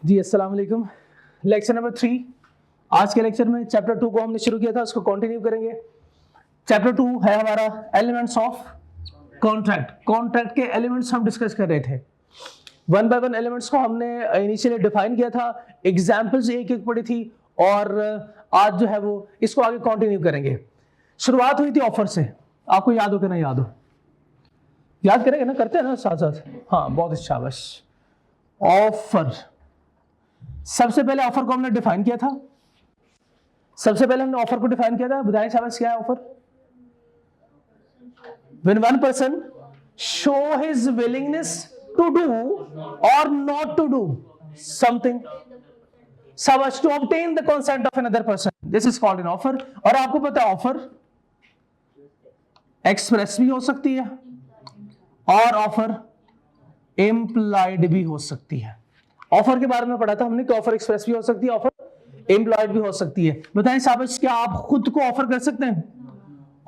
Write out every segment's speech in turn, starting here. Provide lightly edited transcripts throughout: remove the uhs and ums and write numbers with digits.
जी अस्सलाम वालेकुम। Lecture number 3। आज के लेक्चर में चैप्टर 2 को हमने शुरू किया था, उसको कंटिन्यू करेंगे। चैप्टर 2 है हमारा एलिमेंट्स ऑफ कॉन्ट्रैक्ट। कॉन्ट्रैक्ट के एलिमेंट्स हम डिस्कस कर रहे थे। वन बाय वन एलिमेंट्स को हमने इनिशियली डिफाइन किया था, एग्जाम्पल्स एक एक पढ़ी थी, और आज जो है वो इसको आगे कंटिन्यू करेंगे। शुरुआत हुई थी ऑफर से, आपको याद हो कि ना याद हो? याद करेंगे ना, करते हैं ना साथ साथ? हाँ बहुत अच्छा। बस ऑफर, सबसे पहले ऑफर को हमने डिफाइन किया था। सबसे पहले हमने ऑफर को डिफाइन किया था, बताएं शाबाश क्या है offer? When one person show his willingness to do or not to do something, शाबाश, to obtain the consent of another person, this is called an offer। और आपको पता है ऑफर एक्सप्रेस भी हो सकती है और ऑफर इम्प्लाइड भी हो सकती है। ऑफर के बारे में पढ़ा था हमने कि ऑफर एक्सप्रेस भी हो सकती है, ऑफर इम्प्लॉयड भी हो सकती है। बताएं शाबाश, क्या आप खुद को ऑफर कर सकते हैं?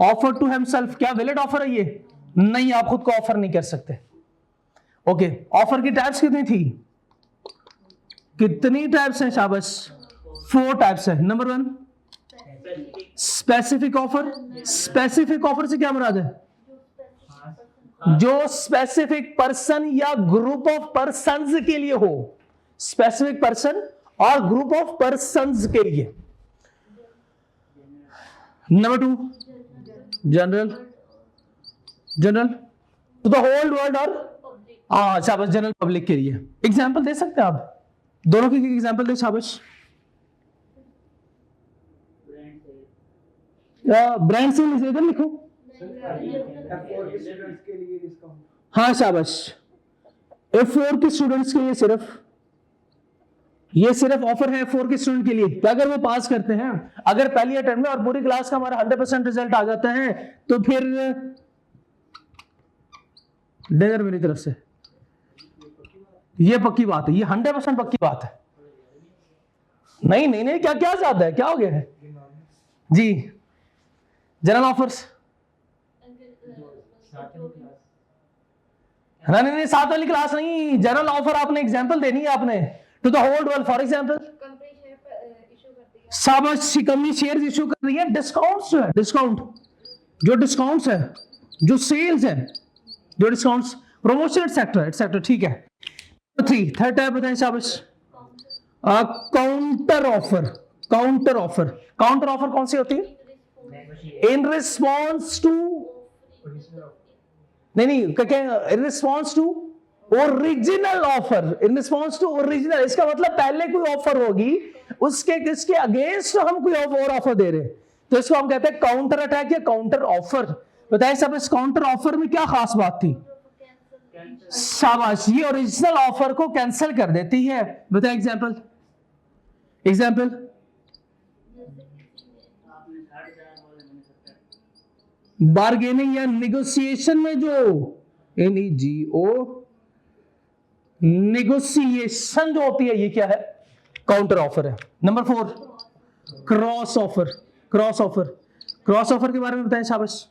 ऑफर टू हिमसेल्फ, क्या वैलिड ऑफर है ये? नहीं, आप खुद को ऑफर नहीं कर सकते। ओके, ऑफर की टाइप्स कितनी थी? कितनी टाइप्स हैं शाबाश? 4 टाइप्स है। Number 1 specific offer. Specific offer से क्या मुराद है? जो स्पेसिफिक पर्सन या ग्रुप ऑफ पर्संस के लिए हो। स्पेसिफिक पर्सन और ग्रुप ऑफ पर्संस के लिए। Number 2 general. General to the whole world, और शाबाश जनरल पब्लिक के लिए। एग्जाम्पल दे सकते हैं आप? दोनों की एग्जाम्पल दे शाबाश। ब्रांड से इधर लिखो। हाँ शाबाश, F4 के स्टूडेंट्स के लिए सिर्फ, ये सिर्फ ऑफर है F4 के स्टूडेंट के लिए। अगर वो पास करते हैं, अगर पहली अटेम्प्ट में और पूरी क्लास का हमारा 100% रिजल्ट आ जाता है, तो फिर डिनर मेरी तरफ से। ये पक्की बात है, ये 100% पक्की बात है। नहीं नहीं नहीं, क्या क्या ज्यादा है, क्या हो गया है जी? जनरल ऑफर्स नहीं नहीं, 7 वाली क्लास नहीं, जनरल ऑफर आपने एग्जांपल देनी है आपने। To the whole world, for example शाबाश, कंपनी शेयर्स इशू कर रही है। डिस्काउंट्स जो है, डिस्काउंट जो डिस्काउंट्स है, जो सेल्स है, जो डिस्काउंट्स, प्रमोशन एटसेट्रा एटसेट्रा, ठीक है। 3 थर्ड टाइप बताएं शाबाश। Counter offer. Counter offer, counter offer कौन सी होती है? इन रिस्पॉन्स टू, नहीं क्या, in response to original offer. In response to original, इसका मतलब पहले कोई ऑफर होगी, उसके किसके अगेंस्ट हम कोई और ऑफर दे रहे हैं, तो इसको हम कहते हैं काउंटर अटैक या काउंटर ऑफर। बताइए सब, इस काउंटर ऑफर में क्या खास बात थी? शाबाश, ये ओरिजिनल ऑफर को कैंसिल कर देती है। बताइए एग्जांपल। एग्जांपल बार्गेनिंग या निगोशिएशन में जो NEGO निगोशिएशन जो होती है, ये क्या है? काउंटर ऑफर है। Number 4 cross offer. Cross offer, cross offer के बारे में बताएं शाबाश।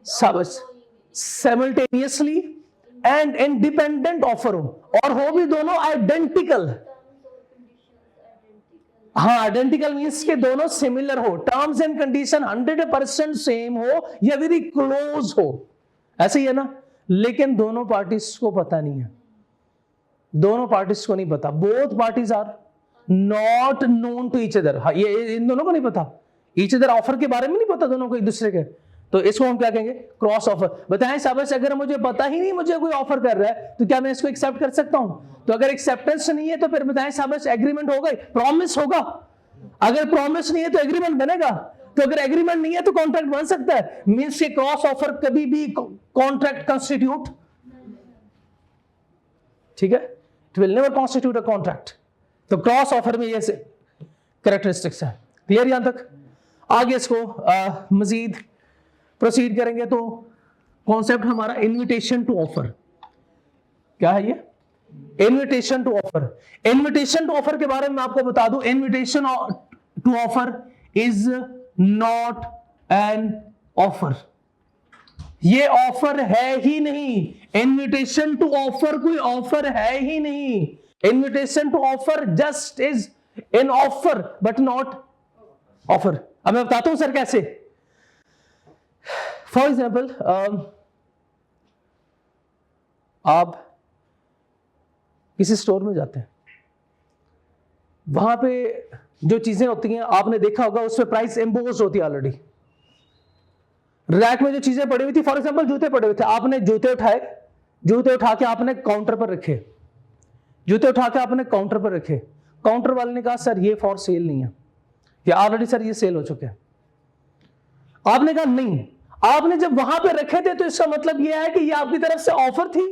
शाबाश, साइमल्टेनियसली एंड इंडिपेंडेंट ऑफर हो, और हो भी दोनों आइडेंटिकल। हाँ, आइडेंटिकल मींस के दोनों सिमिलर हो, टर्म्स एंड कंडीशन 100% सेम हो या वेरी क्लोज हो, ऐसे ही है ना। लेकिन दोनों पार्टीज को पता नहीं है, दोनों पार्टीज को नहीं पता। Both parties are not known to each other. ये इन दोनों को नहीं पता, ईच अदर ऑफर के बारे में नहीं पता दोनों को एक दूसरे के, तो इसको हम क्या कहेंगे? Cross offer. बताएं शाबाश, अगर मुझे पता ही नहीं मुझे कोई ऑफर कर रहा है, तो क्या मैं इसको एक्सेप्ट कर सकता हूं? तो अगर एक्सेप्टेंस नहीं है तो फिर बताएं शाबाश, एग्रीमेंट होगा, प्रॉमिस होगा। अगर प्रॉमिस नहीं है तो एग्रीमेंट बनेगा, तो अगर एग्रीमेंट नहीं है तो कॉन्ट्रैक्ट बन सकता है। मींस के क्रॉस ऑफर कभी भी कॉन्ट्रैक्ट कंस्टिट्यूट, ठीक है, it will never constitute a contract. तो क्रॉस ऑफर में ये कैरेक्टरिस्टिक्स है। क्लियर यहां तक? आगे इसको मजीद प्रोसीड करेंगे तो कॉन्सेप्ट हमारा इनविटेशन टू ऑफर। क्या है ये? Invitation to offer. Invitation to offer के बारे में मैं आपको बता दूं, invitation to offer is not an offer. ये ऑफर है ही नहीं, इन्विटेशन टू ऑफर कोई ऑफर है ही नहीं। Invitation to offer just is an offer but not offer. अब मैं बताता हूं सर कैसे। फॉर एग्जाम्पल आप किसी स्टोर में जाते हैं, वहां पे जो चीजें होती हैं आपने देखा होगा उसमें प्राइस इंपोज होती है ऑलरेडी। रैक में जो चीजें पड़ी हुई थी, फॉर एग्जांपल जूते पड़े हुए थे, आपने जूते उठाए, जूते उठा के आपने काउंटर पर रखे, जूते उठा के आपने काउंटर पर रखे। काउंटर वाले ने कहा सर ये फॉर सेल नहीं है, या ऑलरेडी सर ये सेल हो चुके हैं। आपने कहा नहीं, आपने जब वहां पे रखे थे तो इसका मतलब यह है कि ये आपकी तरफ से ऑफर थी,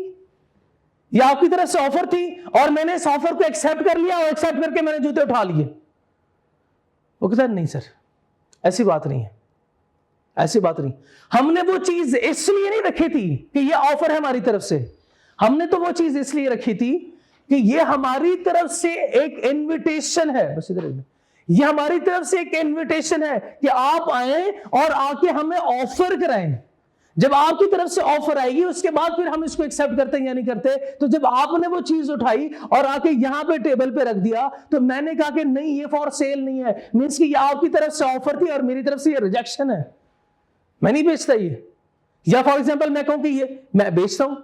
ये आपकी तरफ से ऑफर थी और मैंने इस ऑफर को एक्सेप्ट कर लिया और एक्सेप्ट करके मैंने जूते उठा लिए। वो कहता नहीं सर ऐसी बात नहीं है, ऐसी बात नहीं। हमने वो चीज इसलिए नहीं रखी थी कि ये ऑफर है हमारी तरफ से, हमने तो वो चीज इसलिए रखी थी कि ये हमारी तरफ से एक इनविटेशन है। बस इधर ये हमारी तरफ से एक इनविटेशन है कि आप आए और आके हमें ऑफर कराएं। जब आपकी तरफ से ऑफर आएगी उसके बाद फिर हम इसको एक्सेप्ट करते हैं या नहीं करते। तो जब आपने वो चीज उठाई और आके यहां पे टेबल पे रख दिया तो मैंने कहा कि नहीं ये फॉर सेल नहीं है, मींस कि ये आपकी तरफ से ऑफर थी और मेरी तरफ से ये रिजेक्शन है, मैं नहीं बेचता ये। या फॉर एग्जांपल मैं कहूं कि ये मैं बेचता हूं,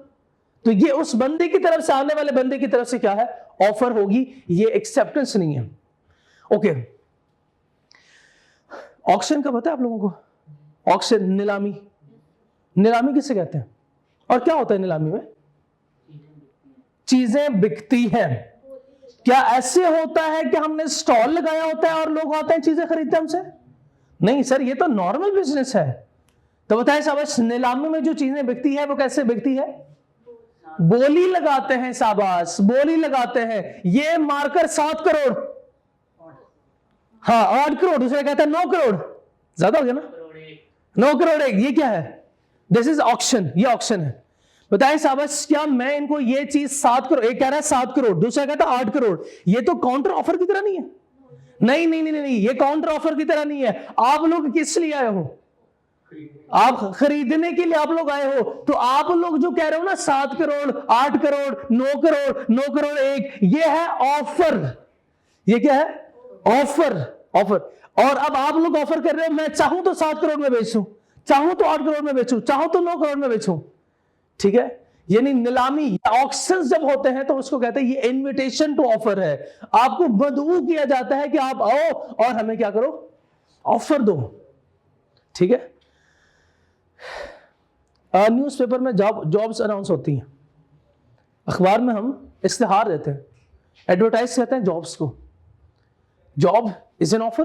तो ये उस बंदे की तरफ से, आने वाले बंदे की तरफ से क्या है, ऑफर होगी, ये एक्सेप्टेंस नहीं है। ओके, ऑक्शन का पता है आप लोगों को? ऑक्शन, नीलामी, नीलामी किसे कहते हैं और क्या होता है नीलामी में? चीजें बिकती हैं। क्या ऐसे होता है कि हमने स्टॉल लगाया होता है और लोग आते हैं चीजें खरीदते हैं हमसे? नहीं सर, ये तो नॉर्मल बिजनेस है। तो बताएं शाबाश, नीलामी में जो चीजें बिकती है वो कैसे बिकती है? बोली लगाते हैं, शाबाश, बोली लगाते हैं। ये मार्कर 7 करोड़, हाँ 8 करोड़, दूसरा कहता है 9 करोड़, ज्यादा हो गया ना, 9 करोड़ एक, ये क्या है? दिस इज ऑक्शन, ये ऑक्शन है। बताएं शाबाश, क्या मैं इनको ये चीज 7 करोड़, एक कह रहा है 7 करोड़, दूसरा कहता है 8 करोड़, ये तो काउंटर ऑफर की तरह नहीं है? नहीं नहीं नहीं नहीं, ये काउंटर ऑफर की तरह नहीं है। आप लोग किस लिए आए हो? आप खरीदने के लिए आप लोग आए हो। तो आप लोग जो कह रहे हो ना 7 करोड़, 8 करोड़, 9 करोड़, 9 करोड़ एक, ये है ऑफर। ये क्या है? Offer, offer. और अब आप लोग ऑफर कर रहे हो, मैं चाहूं तो 7 करोड़ में बेचूं, चाहूं तो 8 करोड़ में बेचूं, चाहूं तो 9 करोड़ में बेचूं, ठीक है? यानी नीलामी, ऑक्शंस जब होते हैं तो उसको कहते हैं ये इनविटेशन टू ऑफर है। आपको मदऊ किया जाता है कि आप आओ और हमें क्या करो, ऑफर दो, ठीक है? न्यूज़पेपर में जॉब्स अनाउंस होती हैं, अखबार में हम इश्तिहार देते हैं, एडवर्टाइज करते हैं जॉब्स को। Job is an offer.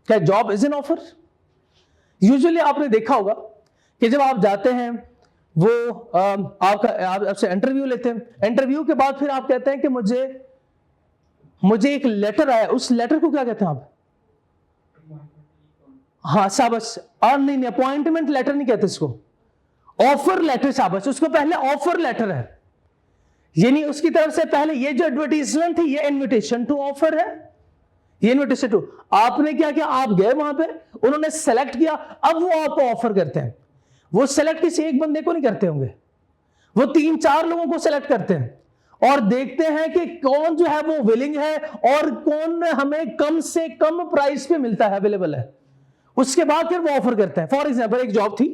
क्या job is an offer? Usually आपने देखा होगा कि जब आप जाते हैं वो आपसे इंटरव्यू लेते हैं, इंटरव्यू के बाद फिर आप कहते हैं कि मुझे एक लेटर आया, उस लेटर को क्या कहते हैं आप? हाँ शाबाश, और नहीं, अपॉइंटमेंट लेटर नहीं कहते इसको, ऑफर लेटर, शाबाश, उसको पहले ऑफर लेटर है। यानी उसकी तरफ से पहले ये जो एडवर्टीजमेंट थी ये इनविटेशन टू ऑफर है, ये इनविटेशन टू। आपने क्या किया, आप गए वहां पे, उन्होंने सेलेक्ट किया, अब वो आपको ऑफर करते हैं। वो सेलेक्ट किसी एक बंदे को नहीं करते होंगे, वो 3-4 लोगों को सेलेक्ट करते हैं और देखते हैं कि कौन जो है वो विलिंग है और कौन हमें कम से कम प्राइस पे मिलता है, अवेलेबल है। उसके बाद फिर वो ऑफर करते हैं। फॉर एग्जाम्पल एक जॉब थी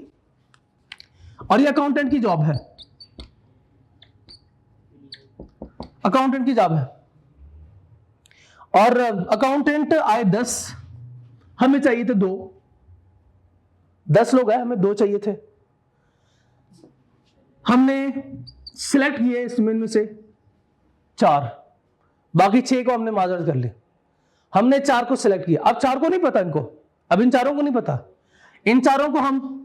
और ये अकाउंटेंट की जॉब है, अकाउंटेंट की जॉब है, और अकाउंटेंट आए 10, हमें चाहिए थे 2, 10 लोग आए, हमें 2 चाहिए थे। हमने सिलेक्ट किए इसमें से 4, बाकी 6 को हमने माजरत कर ली। हमने 4 को सिलेक्ट किया, अब 4 को नहीं पता इनको, अब इन 4 को नहीं पता, इन 4 को हम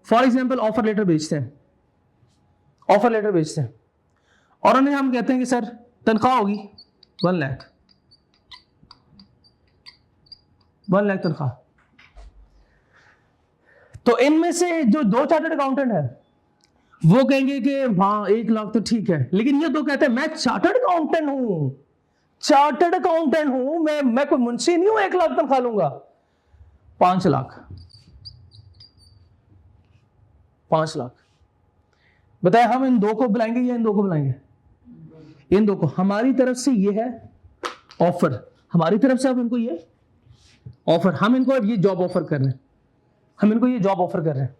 फॉर एग्जाम्पल ऑफर लेटर भेजते हैं, ऑफर लेटर भेजते हैं और उन्हें हम कहते हैं कि सर तनख्वाह होगी 1 लाख, 1 लाख तनख्वाह। तो इनमें से जो 2 चार्टर्ड अकाउंटेंट है वो कहेंगे कि हाँ 1 लाख तो ठीक है, लेकिन ये 2 कहते हैं मैं चार्टर्ड अकाउंटेंट हूं, चार्टर्ड अकाउंटेंट हूं, मैं कोई मुंशी नहीं हूं 1 लाख तनख्वाह लूंगा, 5 लाख। 5 लाख। बताए हम इन 2 को बुलाएंगे या इन 2 को बुलाएंगे? इन 2 को। हमारी तरफ से ये है ऑफर, हमारी तरफ से अब इनको ये ऑफर, हम इनको अब ये जॉब ऑफर कर रहे हैं, हम इनको ये जॉब ऑफर कर रहे हैं,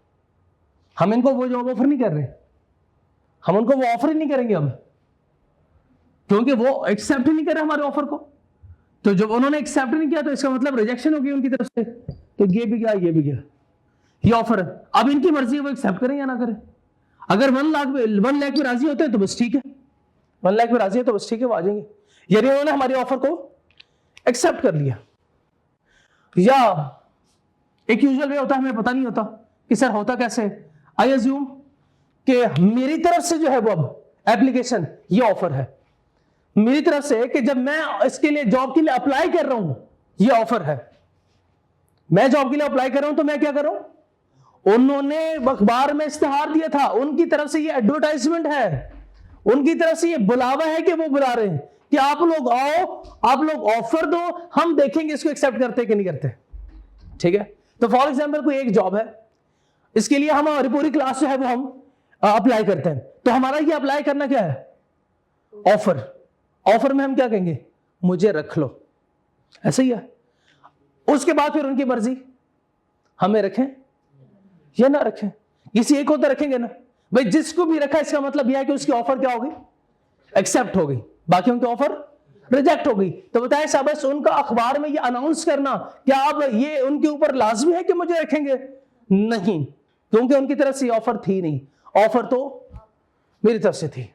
हम इनको वो जॉब ऑफर नहीं कर रहे, हम उनको वो ऑफर ही नहीं करेंगे अब, क्योंकि वो एक्सेप्ट ही नहीं कर रहे हमारे ऑफर को। तो जब उन्होंने एक्सेप्ट नहीं किया तो इसका मतलब रिजेक्शन हो गई उनकी तरफ से, तो ये भी गया, ये भी गया, ये ऑफर है। अब इनकी मर्जी है वो एक्सेप्ट करें या ना करें। अगर 1 लाख में राजी होते हैं तो बस ठीक है, 1 लाख में राजी है तो बस ठीक है, वो आ जाएंगे। यानी उन्होंने हमारे ऑफर को एक्सेप्ट कर लिया। या एक यूजुअल वे होता है, हमें पता नहीं होता कि सर होता कैसे। आई अज्यूम कि मेरी तरफ से जो है वो अब एप्लीकेशन, ये ऑफर है मेरी तरफ से कि जब मैं इसके लिए जॉब के लिए अप्लाई कर रहा हूं, ये ऑफर है, मैं जॉब के लिए अप्लाई कर रहा हूं, तो मैं क्या कर रहा हूं, उन्होंने अखबार में इश्तिहार दिया था, उनकी तरफ से ये एडवर्टाइजमेंट है, उनकी तरफ से ये बुलावा है कि वो बुला रहे हैं कि आप लोग आओ, आप लोग ऑफर दो, हम देखेंगे इसको एक्सेप्ट करते कि नहीं करते। ठीक है, तो फॉर एग्जांपल कोई एक जॉब है, इसके लिए हमारी पूरी क्लास जो है वो हम अप्लाई करते हैं, तो हमारा ये अप्लाई करना क्या है, ऑफर। ऑफर में हम क्या कहेंगे, मुझे रख लो, ऐसा ही है। उसके बाद फिर उनकी मर्जी, हमें रखें या ना रखें, किसी एक को तो रखेंगे ना भाई, जिसको भी रखा इसका मतलब यह है कि उसकी ऑफर क्या हो गई, एक्सेप्ट हो गई, बाकी उनकी ऑफर रिजेक्ट हो गई। तो बताए शाबाश, उनका अखबार में ये अनाउंस करना क्या अब ये उनके ऊपर लाजमी है कि मुझे रखेंगे? नहीं, क्योंकि उनकी तरफ से ऑफर थी नहीं, ऑफर तो मेरी तरफ से थी।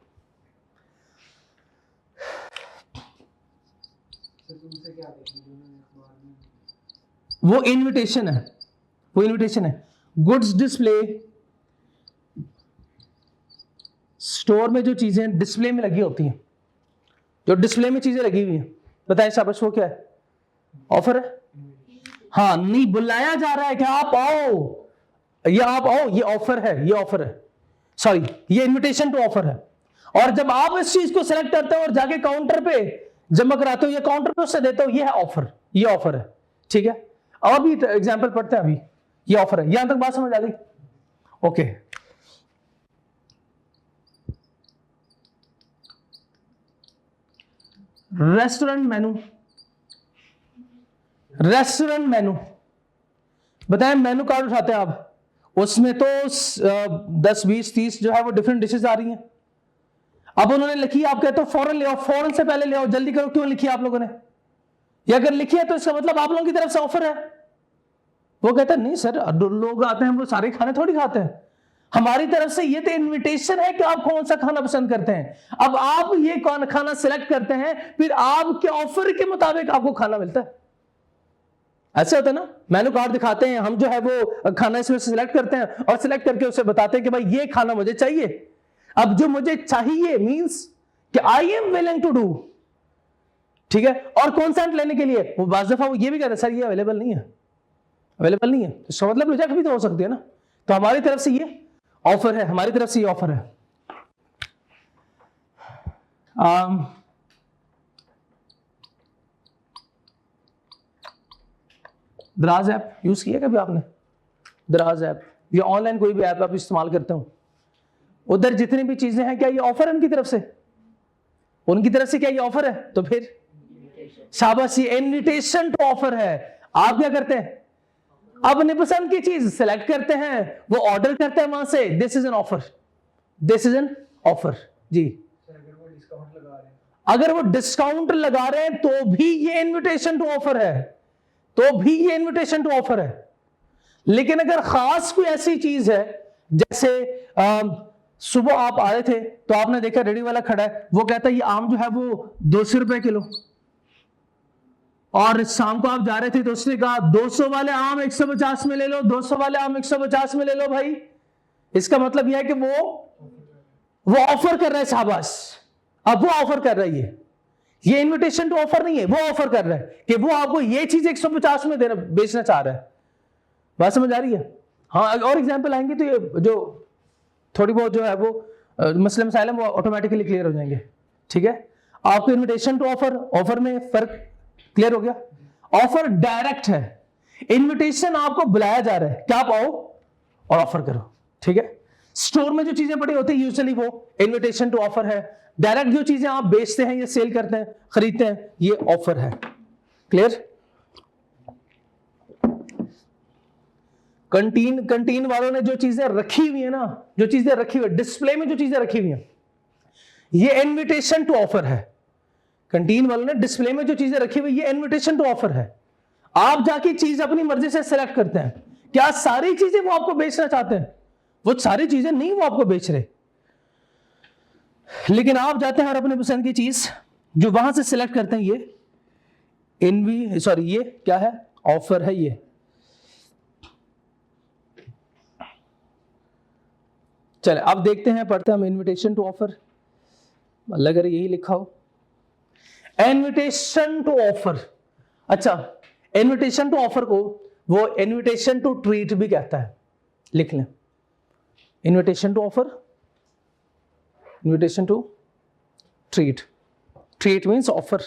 वो इनविटेशन है, वो इनविटेशन है। गुड्स डिस्प्ले, स्टोर में जो चीजें डिस्प्ले में लगी होती हैं, जो डिस्प्ले में चीजें लगी हुई हैं, बताएं शाबाश, वो क्या है, ऑफर है। हाँ, नहीं बुलाया जा रहा है कि आप आओ, ये आप आओ, ये ऑफर है, ये ऑफर है, सॉरी ये इनविटेशन टू ऑफर है। और जब आप इस चीज को सिलेक्ट करते हो और जाके काउंटर पे जमा कराते हो, ये काउंटर पे उससे देते हो, ये है ऑफर, ये ऑफर है। ठीक है, और भी एग्जाम्पल पढ़ते हैं अभी, ये ऑफर है। यहां तक बात समझ आ गई? ओके, रेस्टोरेंट मेनू, रेस्टोरेंट मेनू, बताएं मेनू कार्ड उठाते हैं आप, उसमें तो 10 20 30 जो है वो डिफरेंट डिशेस आ रही हैं। अब उन्होंने लिखी, आप कहते हो फौरन ले आओ, फौरन से पहले ले आओ, जल्दी करो, क्यों लिखी आप लोगों ने? या अगर लिखी है तो इसका मतलब आप लोगों की तरफ से ऑफर है। वो कहते हैं नहीं सर, लोग आते हैं वो सारे खाने थोड़ी खाते हैं, हमारी तरफ से ये तो इनविटेशन है कि आप कौन सा खाना पसंद करते हैं। अब आप ये कौन खाना सिलेक्ट करते हैं, फिर आपके ऑफर के मुताबिक आपको खाना मिलता है। ऐसे होता है ना, मेनू कार्ड दिखाते हैं, हम जो है वो खाना इसमें सिलेक्ट करते हैं और सिलेक्ट करके उसे बताते हैं कि भाई ये खाना मुझे चाहिए। अब जो मुझे चाहिए मींस कि I am willing to do, ठीक है। और कॉन्सेंट लेने के लिए वो बाज़ दफा वो ये भी कहते हैं सर ये अवेलेबल नहीं है, अवेलेबल नहीं है, तो मतलब रिजेक्ट भी तो हो सकती है ना। तो हमारी तरफ से ये ऑफर है, हमारी तरफ से ये ऑफर है। दराज ऐप यूज किया कभी आपने? दराज ऐप या ऑनलाइन कोई भी ऐप आप इस्तेमाल करते हो, उधर जितनी भी चीजें हैं क्या ये ऑफर है उनकी तरफ से? उनकी तरफ से क्या ये ऑफर है? तो फिर शाबाश, ये इनविटेशन टू ऑफर है। आप क्या करते हैं, अपनी पसंद की चीज सेलेक्ट करते हैं, वो ऑर्डर करते हैं वहां से, this is an offer, this is an offer जी। अगर वो डिस्काउंट लगा रहे हैं तो भी ये इनविटेशन टू ऑफर है, तो भी ये इनविटेशन टू ऑफर है। लेकिन अगर खास कोई ऐसी चीज है, जैसे सुबह आप आए थे तो आपने देखा रेडी वाला खड़ा है, वो कहता है ये आम जो है वो 200 रुपए किलो, और शाम को आप जा रहे थे तो उसने कहा 200 वाले आम 150 में ले लो, 200 वाले आम 150 में ले लो भाई। इसका मतलब यह है कि वो ऑफर कर रहा है, शाबाश। अब वो ऑफर कर रही है, ये इनविटेशन टू ऑफर नहीं है, वो ऑफर कर रहा है कि वो आपको ये चीज 150 में देना बेचना चाह रहा है। बात समझ आ रही है? हाँ, और एग्जाम्पल आएंगे तो ये जो थोड़ी बहुत जो है वो मसले मसाइल वो ऑटोमेटिकली क्लियर हो जाएंगे। ठीक है, आपको इनविटेशन टू ऑफर, ऑफर में फर्क क्लियर हो गया। ऑफर डायरेक्ट है, इनविटेशन आपको बुलाया जा रहा है कि आप आओ और ऑफर करो। ठीक है, स्टोर में जो चीजें पड़ी होती है यूजुअली वो इनविटेशन टू ऑफर है। डायरेक्ट जो चीजें आप बेचते हैं या सेल करते हैं, खरीदते हैं, ये ऑफर है। क्लियर? कंटीन वालों ने जो चीजें रखी हुई है ना, जो चीजें रखी हुई है डिस्प्ले में, जो चीजें रखी हुई हैं, ये इनविटेशन टू ऑफर है। कंटीन वालों ने डिस्प्ले में जो चीजें रखी हुई, ये इनविटेशन टू ऑफर है। आप जाके चीज अपनी मर्जी से सिलेक्ट करते हैं। क्या सारी चीजें वो आपको बेचना चाहते हैं? वो सारी चीजें नहीं वो आपको बेच रहे, लेकिन आप जाते हैं और अपने पसंद की चीज जो वहां से सिलेक्ट करते हैं, ये क्या है? ऑफर है। ये चले अब देखते हैं, पढ़ते हैं हम इनविटेशन टू ऑफर। लग रहा है यही लिखा हो, इनविटेशन टू ऑफर। अच्छा, इनविटेशन टू ऑफर को वो इनविटेशन टू ट्रीट भी कहता है। लिख लें, invitation to offer, invitation to treat. Treat means offer.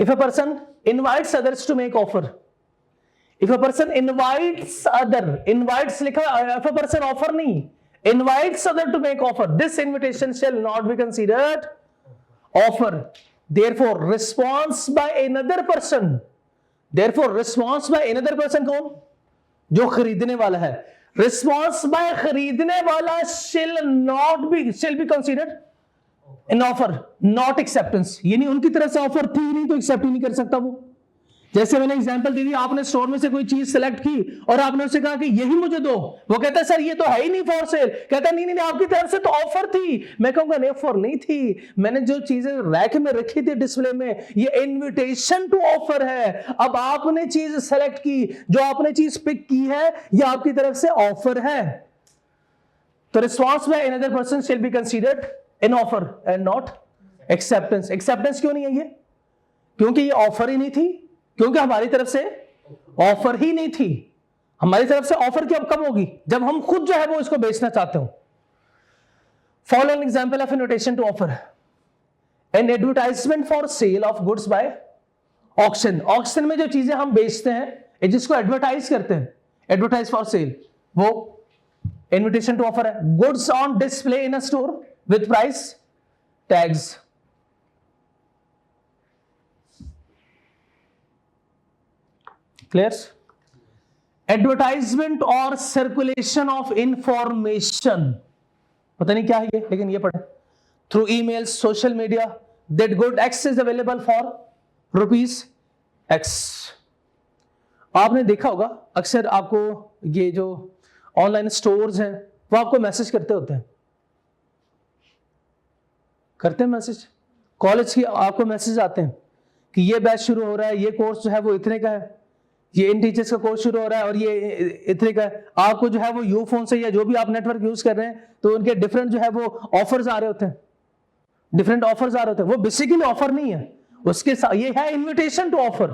If a person invites others to make offer, if a person invites लिखा, if a person offer नहीं, invites other to make offer, this invitation shall not be considered offer. Therefore, response by another person कौन? जो खरीदने वाला है। Response by खरीदने वाला shall be considered an offer, not acceptance। यानी उनकी तरफ से ऑफर थी नहीं तो एक्सेप्ट ही नहीं कर सकता वो। जैसे मैंने एग्जांपल दी थी, आपने स्टोर में से कोई चीज सेलेक्ट की और आपने उससे कहा कि यही मुझे दो, वो कहता है सर ये तो है ही नहीं फॉर सेल। कहता है नहीं आपकी तरफ से तो ऑफर थी। मैं कहूंगा नहीं, ऑफर नहीं थी, मैंने जो चीजें रैक में रखी थी डिस्प्ले में, ये इनविटेशन टू ऑफर है। अब आपने चीज सेलेक्ट की, जो आपने चीज पिक की है, ये आपकी तरफ से ऑफर है। तो response by another person shall be considered an offer and not acceptance. Acceptance क्यों नहीं है ये? क्योंकि ये ऑफर ही नहीं थी, क्योंकि हमारी तरफ से ऑफर ही नहीं थी। हमारी तरफ से ऑफर कब होगी? जब हम खुद जो है वो इसको बेचना चाहते हो। Follow an example of invitation to offer, an advertisement for sale of goods by auction. Auction में जो चीजें हम बेचते हैं, जिसको एडवर्टाइज करते हैं, एडवर्टाइज फॉर सेल, वो इनविटेशन टू ऑफर है। Goods on display in a store with price tags, clear? Advertisement or circulation of information, पता नहीं क्या है ये, लेकिन ये पढ़े। Through emails, social media, that good X is available for rupees X। आपने देखा होगा अक्सर आपको ये जो ऑनलाइन स्टोर्स हैं वो आपको मैसेज करते होते हैं, करते हैं मैसेज। कॉलेज की आपको मैसेज आते हैं कि ये बैच शुरू हो रहा है, ये कोर्स जो है वो इतने का है, ये इन टीचर्स का कोर्स शुरू हो रहा है और ये इतने का है। आपको जो है वो यू फोन से या जो भी आप नेटवर्क यूज कर रहे हैं, तो उनके डिफरेंट जो है वो ऑफर्स आ रहे होते हैं, डिफरेंट ऑफर्स आ रहे होते हैं। वो बेसिकली ऑफर नहीं है, उसके साथ ये है इन्विटेशन टू ऑफर।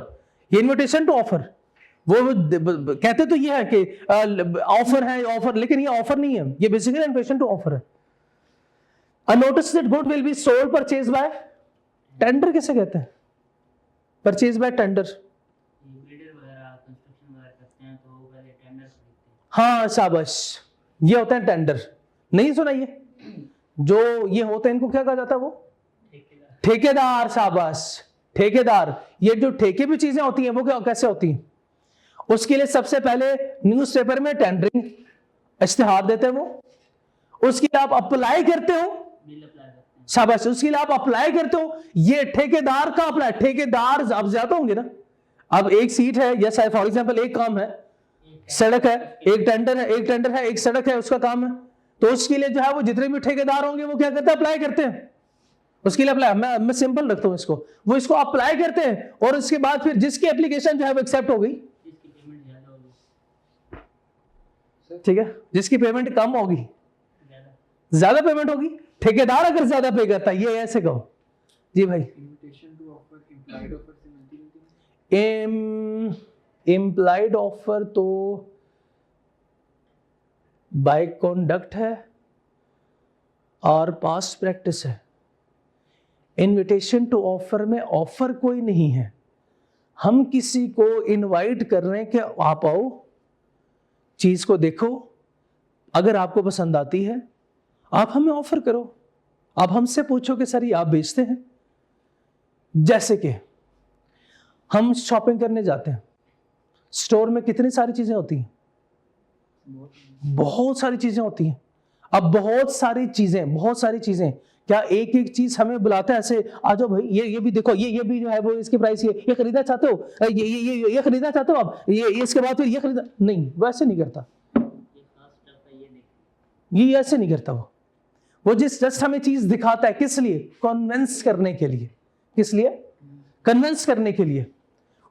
ये इन्विटेशन टू ऑफर, वो कहते तो ये है कि ऑफर है ऑफर, लेकिन ये ऑफर नहीं है, ये बेसिकली इन्विटेशन टू ऑफर है। A notice that good will be sold purchased by tender किसे कहते हैं? Purchased by tender। हाँ शाबाश, ये होता है टेंडर। नहीं सुना ये? जो ये होता है इनको क्या कहा जाता है? वो ठेकेदार। शाबाश, ठेकेदार। ये जो ठेके भी चीजें होती हैं वो क्या कैसे होती हैं? उसके लिए सबसे पहले न्यूज़पेपर में टेंडरिंग इश्तिहार देते हैं वो, उसके लिए आप अप्लाई करते हो। शाबाश, उसके लिए आप अप्लाई करते हो। ये ठेकेदार का अप्लाई, ठेकेदार आप ज्यादा होंगे ना। अब एक सीट है, जैसा फॉर एग्जांपल एक काम है, सड़क है, एक टेंडर है, एक सड़क है, उसका काम है। तो उसके लिए जो है वो जितने भी ठेकेदार होंगे वो क्या करते हैं? अप्लाई करते हैं। उसके लिए अप्लाई, मैं सिंपल रखता हूं इसको, वो इसको अप्लाई करते हैं और उसके बाद फिर जिसकी एप्लीकेशन जो है वो एक्सेप्ट हो गई, ठीक है, जिसकी पेमेंट कम होगी, ज्यादा पेमेंट होगी, ठेकेदार अगर ज्यादा पे करता है, ये ऐसे कहो जी भाई। इम्प्लाइड ऑफर तो बाय कॉन्डक्ट है और पास्ट प्रैक्टिस है। इनविटेशन टू ऑफर में ऑफर कोई नहीं है, हम किसी को इनवाइट कर रहे हैं कि आप आओ, चीज को देखो, अगर आपको पसंद आती है आप हमें ऑफर करो। आप हमसे पूछो कि सर ये आप बेचते हैं? जैसे कि हम शॉपिंग करने जाते हैं, स्टोर में कितनी सारी चीजें होती हैं, बहुत सारी चीजें होती हैं। अब बहुत सारी चीजें क्या एक एक चीज हमें बुलाता है ऐसे, आ जाओ भाई ये भी देखो, ये भी जो है वो इसकी प्राइस ये खरीदना चाहते हो, ये खरीदना चाहते हो आप, ये इसके बाद फिर ये खरीदना नहीं, वैसे नहीं करता, ये ऐसे नहीं करता। वो जस्ट हमें चीज दिखाता है, किस लिए? कन्विंस करने के लिए। किस लिए? कन्विंस करने के लिए।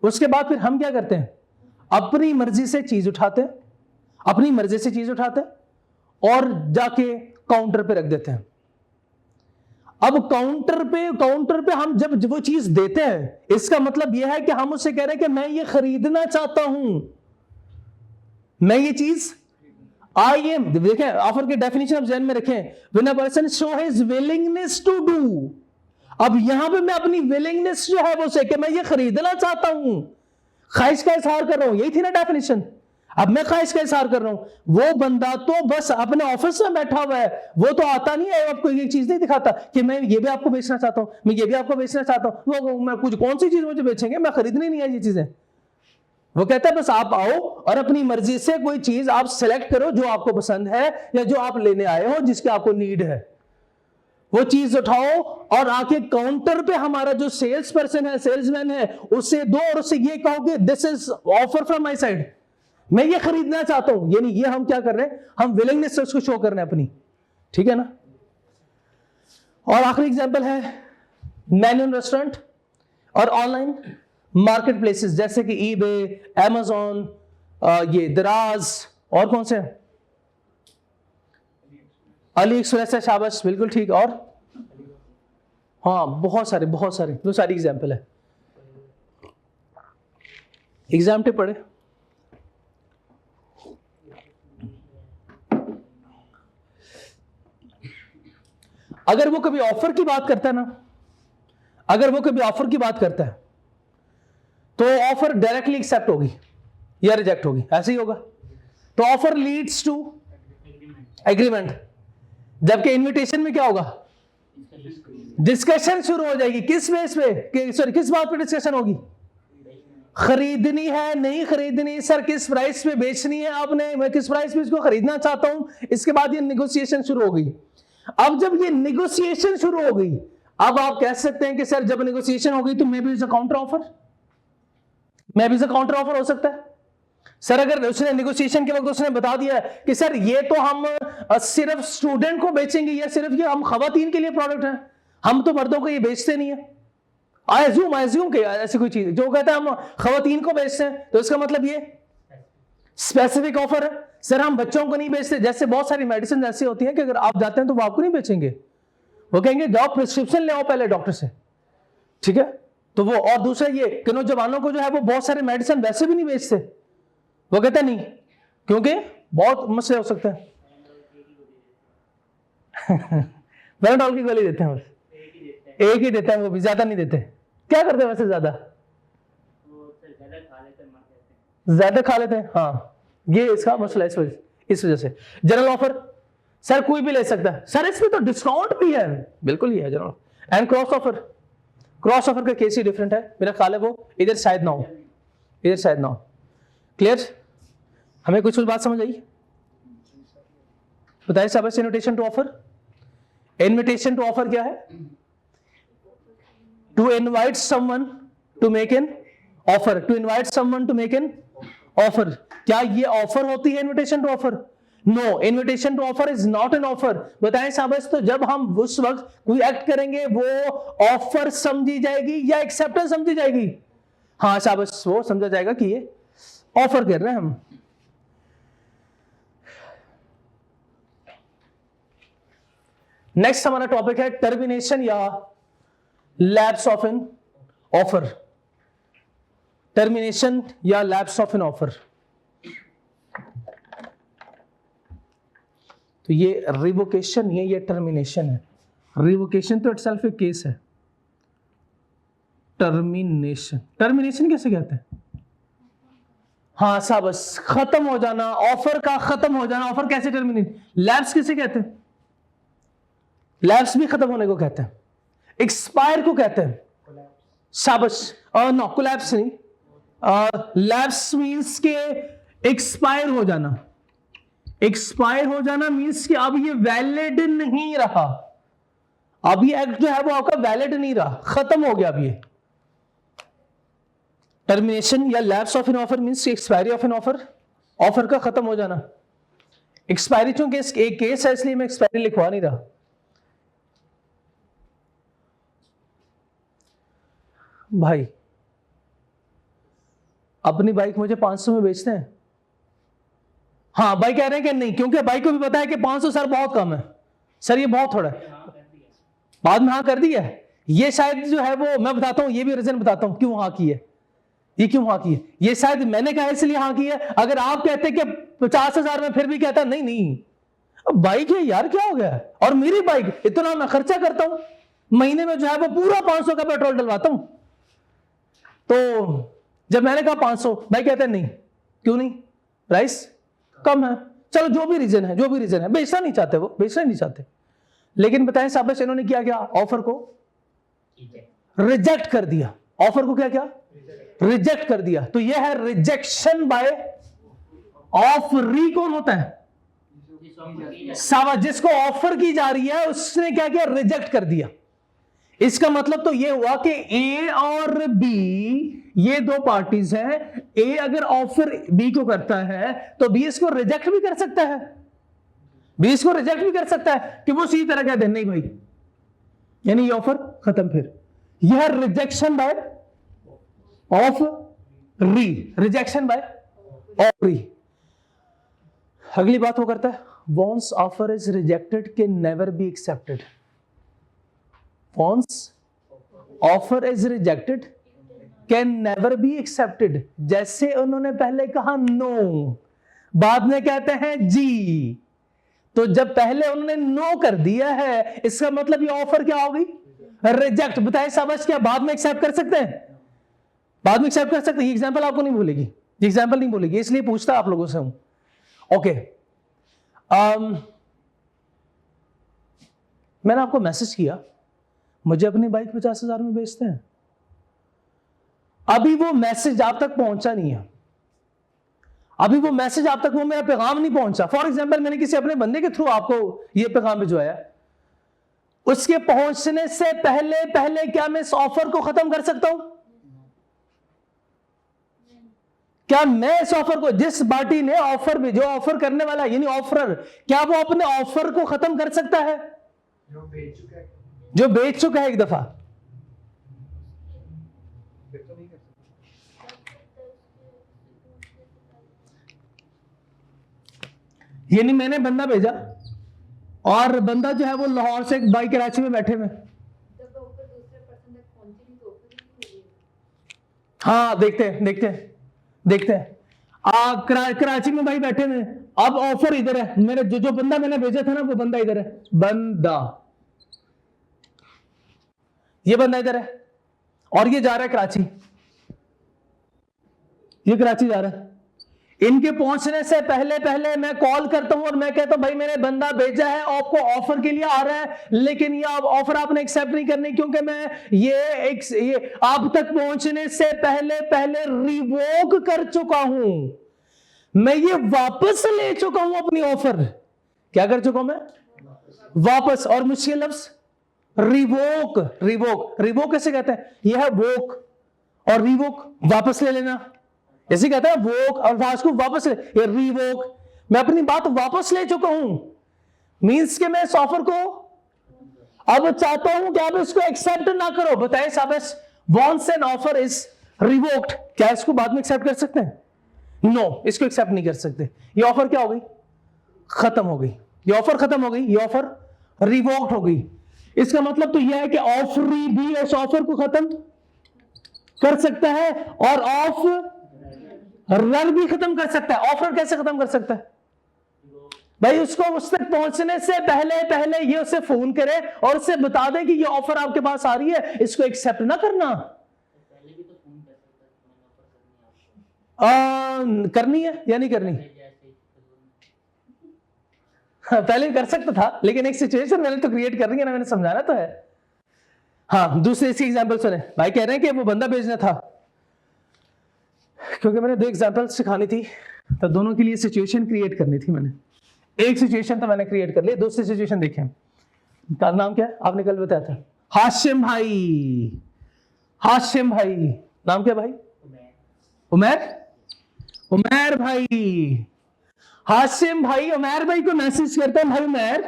उसके बाद फिर हम क्या करते हैं? अपनी मर्जी से चीज उठाते हैं, और जाके काउंटर पे रख देते हैं। अब काउंटर पे हम जब वो चीज देते हैं, इसका मतलब यह है कि हम उससे कह रहे हैं कि मैं ये खरीदना चाहता हूं, मैं ये चीज देखें, ऑफर की डेफिनेशन आप ध्यान में रखें, when a person show his willingness to do. अब यहां पे मैं अपनी विलिंगनेस जो है वो से कि मैं ये खरीदना चाहता हूं, ख्वाहिश का इजहार कर रहा हूं, यही थी ना डेफिनेशन। अब मैं ख्वाहिश का इजहार कर रहा हूं, वो बंदा तो बस अपने ऑफिस में बैठा हुआ है, वो तो आता नहीं है, आपको ये चीज नहीं दिखाता कि मैं ये भी आपको बेचना चाहता हूं, मैं ये भी आपको बेचना चाहता हूं। वो मैं कुछ कौन सी चीज मुझे बेचेंगे, मैं खरीदनी नहीं है ये चीजें। वो कहता है बस आप आओ और अपनी मर्जी से कोई चीज आप सिलेक्ट करो जो आपको पसंद है या जो आप लेने आए हो, जिसकी आपको नीड है, वो चीज उठाओ और आके काउंटर पे हमारा जो सेल्स पर्सन है, सेल्समैन है, उससे दो और उससे ये कहो कि this is offer from my side, मैं ये खरीदना चाहता हूं। यानी ये हम क्या कर रहे हैं? हम विलिंगनेस उसको शो कर रहे हैं अपनी, ठीक है ना। और आखिरी एग्जांपल है मैन्युअल रेस्टोरेंट और ऑनलाइन मार्केट प्लेसेस जैसे कि ईबे, अमेज़न, ये दराज, और कौन से? अली एक्सप्रेस है, शाबाश, बिल्कुल ठीक। और हाँ, बहुत सारे वो सारी एग्जांपल है। एग्जाम टिप पढ़े। अगर वो कभी ऑफर की बात करता है ना, तो ऑफर डायरेक्टली एक्सेप्ट होगी या रिजेक्ट होगी, ऐसे ही होगा। तो ऑफर लीड्स टू एग्रीमेंट, जबकि इनविटेशन में क्या होगा? डिस्कशन शुरू हो जाएगी। किस बेस पे, सॉरी किस बात पे डिस्कशन होगी? खरीदनी है, नहीं खरीदनी, सर किस प्राइस पे बेचनी है आपने, मैं किस प्राइस पे इसको खरीदना चाहता हूं। इसके बाद ये नेगोशिएशन शुरू हो गई। अब जब ये नेगोशिएशन शुरू हो गई, अब आप कह सकते हैं कि सर जब नेगोशिएशन हो गई तो may be is a counter offer हो सकता है। सर अगर उसने नेगोशिएशन के वक्त उसने बता दिया कि सर ये तो हम सिर्फ स्टूडेंट को बेचेंगे, या सिर्फ ये हम खवातीन के लिए प्रोडक्ट है, हम तो मर्दों को ये बेचते नहीं है, आयजूम के ऐसी कोई चीज जो कहता है हम खवातीन को बेचते हैं, तो इसका मतलब ये स्पेसिफिक ऑफर है। सर हम बच्चों को नहीं बेचते, जैसे बहुत सारी मेडिसिन ऐसी होती हैं कि अगर आप जाते हैं तो वो आपको नहीं बेचेंगे, वो कहेंगे जाओ प्रिस्क्रिप्शन ले आओ पहले डॉक्टर से, ठीक है। तो वो, और दूसरा ये कि नौजवानों को जो है वो बहुत सारे मेडिसिन वैसे भी नहीं बेचते, वो कहते नहीं क्योंकि बहुत मसले हो सकते हैं। पैराडॉल की गोली देते हैं, बस एक ही देते हैं, वो भी ज्यादा नहीं देते। क्या करते हैं वैसे? ज्यादा खा लेते हैं, हाँ, ये इसका मसला है। इस वजह से जनरल ऑफर सर कोई भी ले सकता है, सर इसमें तो डिस्काउंट भी है, बिल्कुल ही है जनरल। एंड क्रॉस ऑफर का केस ही डिफरेंट है, मेरा ख्याल है वो इधर शायद ना हो, क्लियर? हमें कुछ बात समझ आई? बताइए साहब। इन्विटेशन टू ऑफर क्या है? To invite someone to make an offer. क्या ये ऑफर होती है invitation to offer? No, invitation to offer is not an offer. बताएं साहब, तो जब हम उस वक्त कोई एक्ट करेंगे वो ऑफर समझी जाएगी या एक्सेप्टेंस समझी जाएगी? हाँ साहब, वो समझा जाएगा कि ये ऑफर कर रहे हैं हम। नेक्स्ट हमारा टॉपिक है टर्मिनेशन या lapse of an offer. Termination या लैप्स ऑफ एन ऑफर। तो ये रिवोकेशन नहीं है, ये टर्मिनेशन है। रिवोकेशन तो इटसेल्फ एक केस है। टर्मिनेशन, टर्मिनेशन कैसे कहते हैं? हाँ शाबाश, खत्म हो जाना, ऑफर का खत्म हो जाना। ऑफर कैसे टर्मिनेट? लैप्स किसे कहते हैं? लैप्स भी खत्म होने को कहते हैं। एक्सपायर को कहते हैं शाबाश, नो कोलैप्स नहीं, लैप्स मींस के एक्सपायर हो जाना। एक्सपायर हो जाना मींस कि अब ये वैलिड नहीं रहा, अब ये एक्ट जो है वो आपका वैलिड नहीं रहा, खत्म हो गया अब ये। टर्मिनेशन या lapse of an offer means expiry of an offer, offer का खत्म हो जाना। एक्सपायरी चूंकि एक केस है इसलिए मैं एक्सपायरी लिखवा नहीं रहा। भाई अपनी बाइक मुझे 500 में बेचते हैं। हाँ भाई कह रहे हैं कि नहीं, क्योंकि भाई को भी पता है कि 500 सर बहुत कम है, सर ये बहुत थोड़ा है। बाद में हाँ कर दिया है, ये शायद जो है वो मैं बताता हूं, ये भी रीजन बताता हूं क्यों हाँ की है। ये क्यों हाँ की है, ये शायद मैंने कहा इसलिए हाँ की है। अगर आप कहते कि 50,000 में, फिर भी कहता नहीं नहीं अब बाइक है यार क्या हो गया, और मेरी बाइक इतना मैं खर्चा करता हूं, महीने में जो है वो पूरा 500 का पेट्रोल डलवाता हूं। तो जब मैंने कहा 500, भाई कहते नहीं, क्यों नहीं, प्राइस कम है। चलो जो भी रीजन है, जो भी रीजन है, बेचना नहीं चाहते, वो बेचना नहीं चाहते। लेकिन बताएं साहब इन्होंने क्या किया, ऑफर को रिजेक्ट कर दिया। ऑफर को क्या किया, रिजेक्ट कर दिया। तो यह है रिजेक्शन बाय ऑफरी। कौन होता है, सावा, जिसको ऑफर की जा रही है उसने क्या किया, रिजेक्ट कर दिया। इसका मतलब तो यह हुआ कि ए और बी ये दो पार्टीज हैं। ए अगर ऑफर बी को करता है तो बी इसको रिजेक्ट भी कर सकता है, बी इसको रिजेक्ट भी कर सकता है कि वो सीधी तरह कह दे नहीं भाई, यानी ये ऑफर खत्म। फिर यह rejection by offeree, rejection by offeree. अगली बात वो करता है, once offer is rejected can never be accepted. Once offer is rejected can never be accepted. जैसे उन्होंने पहले कहा नो, बाद में कहते हैं जी। तो जब पहले उन्होंने नो कर दिया है इसका मतलब ये ऑफर क्या हो गई, रिजेक्ट। बताए शाबाश, क्या बाद में एक्सेप्ट कर सकते हैं, बाद में एक्सेप्ट कर सकते हैं। ये एग्जांपल आपको नहीं भूलेगी, ये एग्जांपल नहीं भूलेगी, इसलिए पूछता आप लोगों से हूं। ओके, मैंने आपको मैसेज किया मुझे अपनी बाइक 50,000 में बेचते हैं। अभी वो मैसेज आप तक पहुंचा नहीं है, अभी वो मैसेज आप तक, वो मेरा पैगाम नहीं पहुंचा। फॉर एग्जांपल मैंने किसी अपने बंदे के थ्रू आपको ये पैगाम भिजवाया, उसके पहुंचने से पहले पहले क्या मैं इस ऑफर को खत्म कर सकता हूं? क्या मैं इस ऑफर को, जिस पार्टी ने ऑफर भी, जो ऑफर करने वाला यानी ऑफरर, क्या वो अपने ऑफर को खत्म कर सकता है? जो बेच चुका है एक दफा, यानी मैंने बंदा भेजा और बंदा जो है वो लाहौर से एक भाई कराची में बैठे हुए। हाँ देखते हैं देखते हैं देखते हैं, कराची में भाई बैठे हुए। अब ऑफर इधर है, मेरे जो बंदा मैंने भेजा था ना वो बंदा इधर है, बंदा, ये बंदा इधर है और ये जा रहा है कराची, ये कराची जा रहा है। इनके पहुंचने से पहले पहले मैं कॉल करता हूं और मैं कहता हूं भाई मैंने बंदा भेजा है, आपको ऑफर के लिए आ रहा है, लेकिन ये ऑफर आपने एक्सेप्ट नहीं करनी क्योंकि मैं ये आप तक पहुंचने से पहले पहले रिवोक कर चुका हूं, मैं ये वापस ले चुका हूं अपनी ऑफर। क्या कर चुका हूं मैं? वापस। और मुश्किल लफ्ज रिवोक। रिवोक, रिवोक कैसे कहते हैं? यह है वोक और रिवोक वापस ले लेना, ऐसे कहता है वोक और को वापस ले, ये रिवोक। मैं अपनी बात वापस ले चुका हूं, मींस के मैं इस ऑफर को अब चाहता हूं कि आप इसको एक्सेप्ट ना करो। बताइए साबस, once an offer is revoked, क्या इसको बाद में एक्सेप्ट कर सकते हैं? नो, इसको एक्सेप्ट नहीं कर सकते। ये ऑफर क्या हो गई? खत्म हो गई। ये ऑफर खत्म हो गई, ये ऑफर रिवोक्ड हो गई। इसका मतलब तो यह है कि ऑफरी भी इस ऑफर को खत्म कर सकता है और ऑफ रर भी खत्म कर सकता है। ऑफर कैसे खत्म कर सकता है? भाई उसको उस तक पहुंचने से पहले पहले ये उसे फोन करे और उसे बता दे कि ये ऑफर आपके पास आ रही है, इसको एक्सेप्ट ना करना। पहले भी तो फोन कर सकता है, करनी है या नहीं करनी? पहले कर सकता था, लेकिन एक सिचुएशन मैंने तो क्रिएट कर रही है ना, मैंने समझाना तो है। हाँ, दूसरे इसकी एग्जांपल सुने। भाई कह रहे हैं कि वो बंदा भेजना था, क्योंकि मैंने 2 एग्जांपल सिखानी थी तो दोनों के लिए सिचुएशन क्रिएट करनी थी। मैंने एक सिचुएशन तो मैंने क्रिएट कर ली, दूसरी सिचुएशन देखें। का नाम क्या है आपने कल बताया था? हाशिम भाई। हाशिम भाई नाम क्या भाई? उमैर। उमैर भाई। हाशिम भाई उमैर भाई को मैसेज करते हैं, भाई उमैर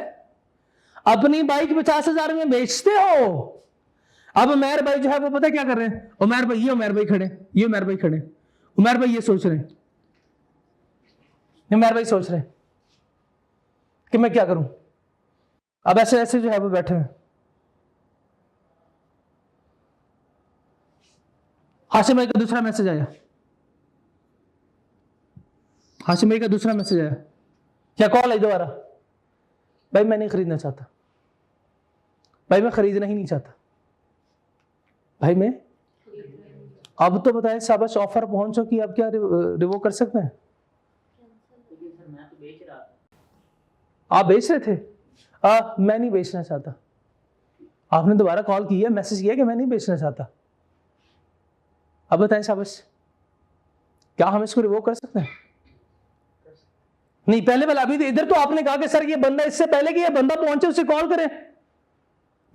अपनी बाइक 50,000 में बेचते हो? अब उमैर भाई जो है वो पता क्या कर रहे हैं? उमैर भाई, ये उमैर भाई खड़े, ये उमैर भाई खड़े, उमैर भाई ये सोच रहे हैं, उमैर भाई सोच रहे हैं कि मैं क्या करूं। अब ऐसे ऐसे जो है वो बैठे हैं। हाशिम भाई का दूसरा मैसेज आया, हाशिम भाई का दूसरा मैसेज आया, क्या कॉल आई दोबारा? भाई मैं नहीं खरीदना चाहता, भाई मैं खरीदना ही नहीं चाहता, भाई मैं। अब तो बताएं शाबाश, ऑफर पहुंचो कि अब क्या रिवोक कर सकते हैं? मैं तो बेच रहा था। आप बेच रहे थे? मैं नहीं बेचना चाहता। आपने दोबारा कॉल किया, मैसेज किया कि मैं नहीं बेचना चाहता। अब बताएं शाबाश, क्या हम इसको रिवोक कर सकते हैं? नहीं, पहले वाला अभी इधर तो आपने कहा कि सर ये बंदा, इससे पहले कि ये बंदा पहुंचे उसे कॉल करें,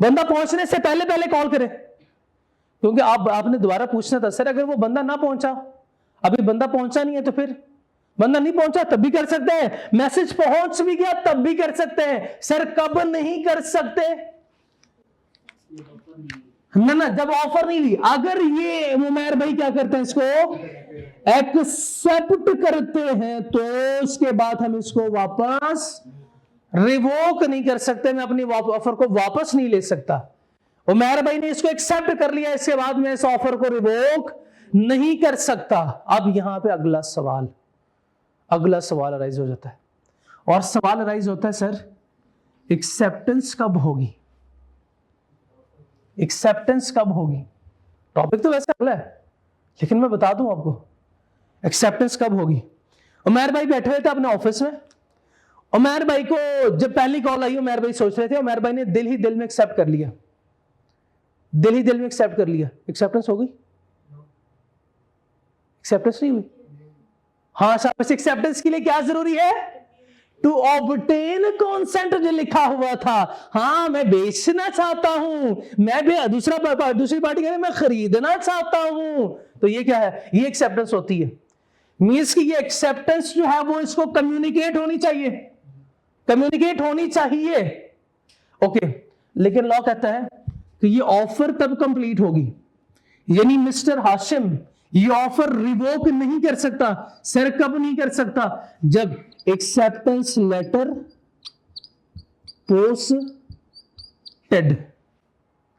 बंदा पहुंचने से पहले पहले कॉल करें, क्योंकि आपने दोबारा पूछना था सर अगर वो बंदा ना पहुंचा, अभी बंदा पहुंचा नहीं है तो फिर बंदा नहीं पहुंचा तब भी कर सकते हैं, मैसेज पहुंच भी गया तब भी कर सकते हैं। सर कब नहीं कर सकते? ना जब ऑफर नहीं ली। अगर ये उमैर भाई क्या करते हैं, इसको एक्सेप्ट करते हैं तो उसके बाद हम इसको वापस रिवोक नहीं कर सकते। मैं अपनी ऑफर को वापस नहीं ले सकता। उमैर भाई ने इसको एक्सेप्ट कर लिया, इसके बाद मैं इस ऑफर को रिवोक नहीं कर सकता। अब यहां पे अगला सवाल अराइज हो जाता है, और सवाल अराइज होता है सर एक्सेप्टेंस कब होगी? एक्सेप्टेंस कब होगी? टॉपिक तो वैसे अगला है, लेकिन मैं बता दूं आपको एक्सेप्टेंस कब होगी। उमैर भाई बैठे हुए थे अपने ऑफिस में। उमैर भाई को जब पहली कॉल आई, उमैर भाई सोच रहे थे, उमैर भाई ने दिल ही दिल में एक्सेप्ट कर लिया, दिल ही दिल में एक्सेप्ट कर लिया। एक्सेप्टेंस हो गई? एक्सेप्टेंस नहीं हुई? हाँ साहब, एक्सेप्टेंस के लिए क्या जरूरी है? टू ऑब्टेन कॉन्सेंट जो लिखा हुआ था। हाँ मैं बेचना चाहता हूं, मैं भी दूसरी पार्टी कह रही मैं खरीदना चाहता हूं, तो ये क्या है? ये एक्सेप्टेंस होती है। मींस कि ये एक्सेप्टेंस जो है वो इसको कम्युनिकेट होनी चाहिए, कम्युनिकेट होनी चाहिए। ओके, लेकिन लॉ कहता है कि ये ऑफर तब कंप्लीट होगी, यानी मिस्टर हाशिम ये ऑफर रिवोक नहीं कर सकता। सर कब नहीं कर सकता? जब एक्सेप्टेंस लेटर पोस्टेड।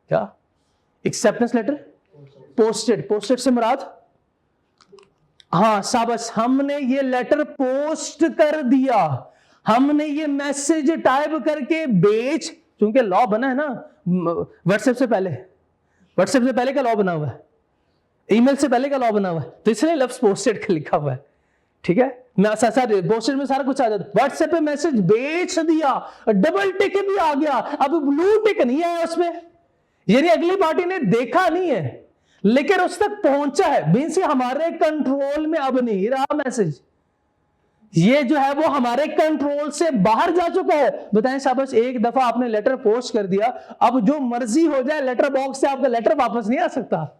क्या? Acceptance letter posted. पोस्टेड से मुराद, हाँ शाबाश, हमने ये लेटर पोस्ट कर दिया, हमने ये मैसेज टाइप करके बेच, क्योंकि लॉ बना है ना व्हाट्सएप से पहले, व्हाट्सएप से पहले का लॉ बना हुआ है, ईमेल से पहले का लॉ बना हुआ है, तो इसलिए लफ्ज पोस्टेड का लिखा हुआ है। ठीक है, मैं पोस्टेड में सारा कुछ आ जाता है। व्हाट्सएप पे मैसेज बेच दिया, डबल टिक भी आ गया, अब ब्लू टिक नहीं आया उसमें, यानी अगली पार्टी ने देखा नहीं है लेकिन उस तक पहुंचा है। मींस हमारे कंट्रोल में अब नहीं रहा मैसेज, ये जो है वो हमारे कंट्रोल से बाहर जा चुका है। बताएं शाबाश, एक दफा आपने लेटर पोस्ट कर दिया, अब जो मर्जी हो जाए लेटर बॉक्स से आपका लेटर वापस नहीं आ सकता।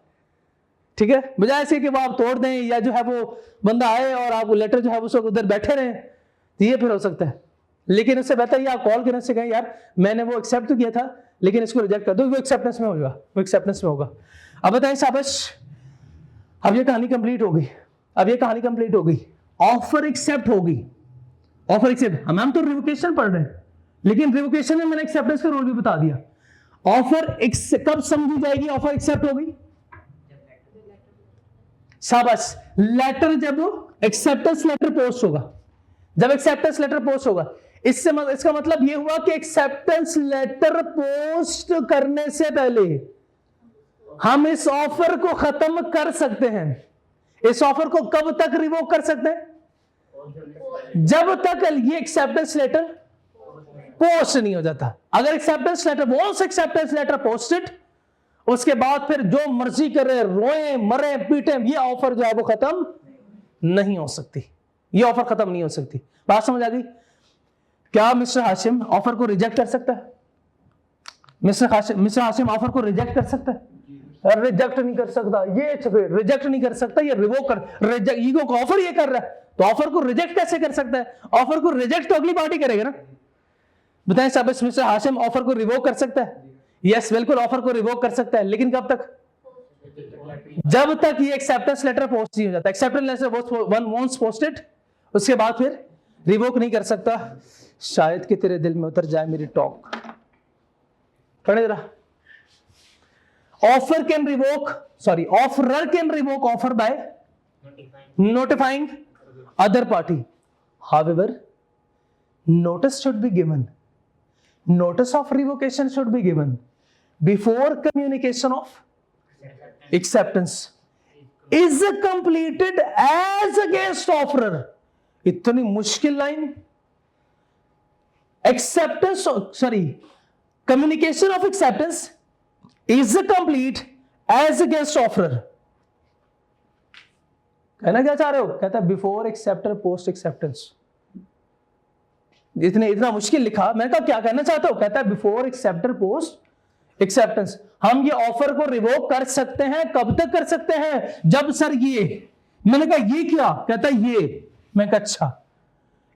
ठीक है, बजाय ऐसे कि वो आप तोड़ दें या जो है वो बंदा आए और आप लेटर जो है वो उधर बैठे रहे, तो ये फिर हो सकता है। लेकिन इससे बेहतर ये आप कॉल करने से कहें यार मैंने वो एक्सेप्ट तो किया था लेकिन इसको रिजेक्ट कर दो, वो एक्सेप्टेंस में होगा, वो एक्सेप्टेंस में होगा। अब बताएं शाबाश, अब ये कहानी कंप्लीट हो गई, अब ये कहानी कंप्लीट हो गई, ऑफर एक्सेप्ट होगी। ऑफर एक्सेप्ट, हम तो रिवोकेशन पढ़ रहे हैं लेकिन रिवोकेशन में मैंने एक्सेप्टेंस का रोल भी बता दिया। ऑफर कब समझी जाएगी ऑफर एक्सेप्ट हो गई? शाबाश, लेटर जब एक्सेप्टेंस लेटर पोस्ट होगा, जब एक्सेप्टेंस लेटर पोस्ट होगा। इसका मतलब ये हुआ कि एक्सेप्टेंस लेटर पोस्ट करने से पहले हम इस ऑफर को खत्म कर सकते हैं। इस ऑफर को कब तक रिवोक कर सकते हैं? जब तक ये एक्सेप्टेंस लेटर पोस्ट नहीं हो जाता। अगर acceptance letter, once acceptance letter posted, उसके बाद फिर जो मर्जी करे, रोए मरे पीटे, ये ऑफर जो है वो खत्म नहीं हो सकती। ये ऑफर खत्म नहीं हो सकती। बात समझ आ गई? क्या मिस्टर हाशिम ऑफर को रिजेक्ट कर सकता है? मिस्टर हाशिम ऑफर को रिजेक्ट कर सकता है? रिजेक्ट नहीं कर सकता। ये रिजेक्ट नहीं कर सकता, ये रिवोक कर, रिजेक्ट, ईगो का ऑफर ये कर रहा है, तो ऑफर को रिजेक्ट कैसे कर सकता है? ऑफर को रिजेक्ट तो अगली पार्टी करेगा ना। बताएं साहब, मिस्टर हाशिम ऑफर को रिवोक कर सकता है? यस, बिल्कुल ऑफर को रिवोक कर सकता है, लेकिन कब तक? जब तक ये एक्सेप्टेंस लेटर पोस्ट नहीं हो जाता। एक्सेप्टेंस लेटर वंस पोस्टेड, उसके बाद फिर रिवोक नहीं कर सकता। शायद कि तेरे दिल में उतर जाए मेरी टॉक। पढ़े जरा। Offer can revoke, sorry, offeror can revoke offer by notifying other party. However, notice should be given. Notice of revocation should be given before communication of acceptance is completed as against offerer. इतनी मुश्किल line. Acceptance, sorry, communication of acceptance is complete as against offerer. कहना क्या चाह रहे हो? कहता है before acceptor post acceptance. इतना मुश्किल लिखा, मैंने कहा क्या कहना चाहते हो? कहता है बिफोर एक्सेप्टर पोस्ट एक्सेप्टेंस हम ये ऑफर को रिवोक कर सकते हैं। कब तक कर सकते हैं? जब सर ये, मैंने कहा ये क्या? कहता है ये। मैं कहा अच्छा,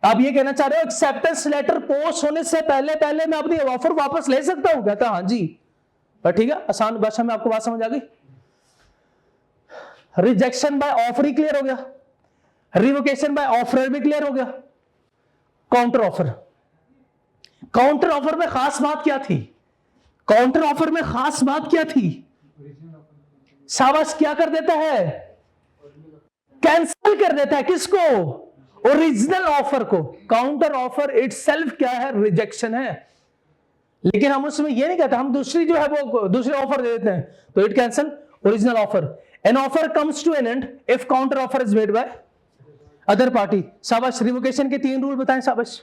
आप ये कहना चाह रहे हो एक्सेप्टेंस लेटर पोस्ट होने से पहले पहले मैं अपनी ऑफर वापस ले सकता हूं? कहता हाँ जी। पर ठीक है, आसान भाषा में आपको बात समझ आ गई। Rejection by offer he clear हो गया, रिवोकेशन बाय ऑफर भी क्लियर हो गया। काउंटर ऑफर, काउंटर ऑफर में खास बात क्या थी? काउंटर ऑफर में खास बात क्या थी? शाबाश, क्या कर देता है? कैंसिल कर देता है। किसको? ओरिजिनल ऑफर को। काउंटर ऑफर इटसेल्फ क्या है? रिजेक्शन है। लेकिन हम उसमें ये नहीं कहते, हम दूसरी जो है वो दूसरे ऑफर दे देते हैं, तो it cancel original offer. An offer comes to an end if counter offer is made by other party. शाबाश, रिवोकेशन के 3 रूल बताएं शाबाश।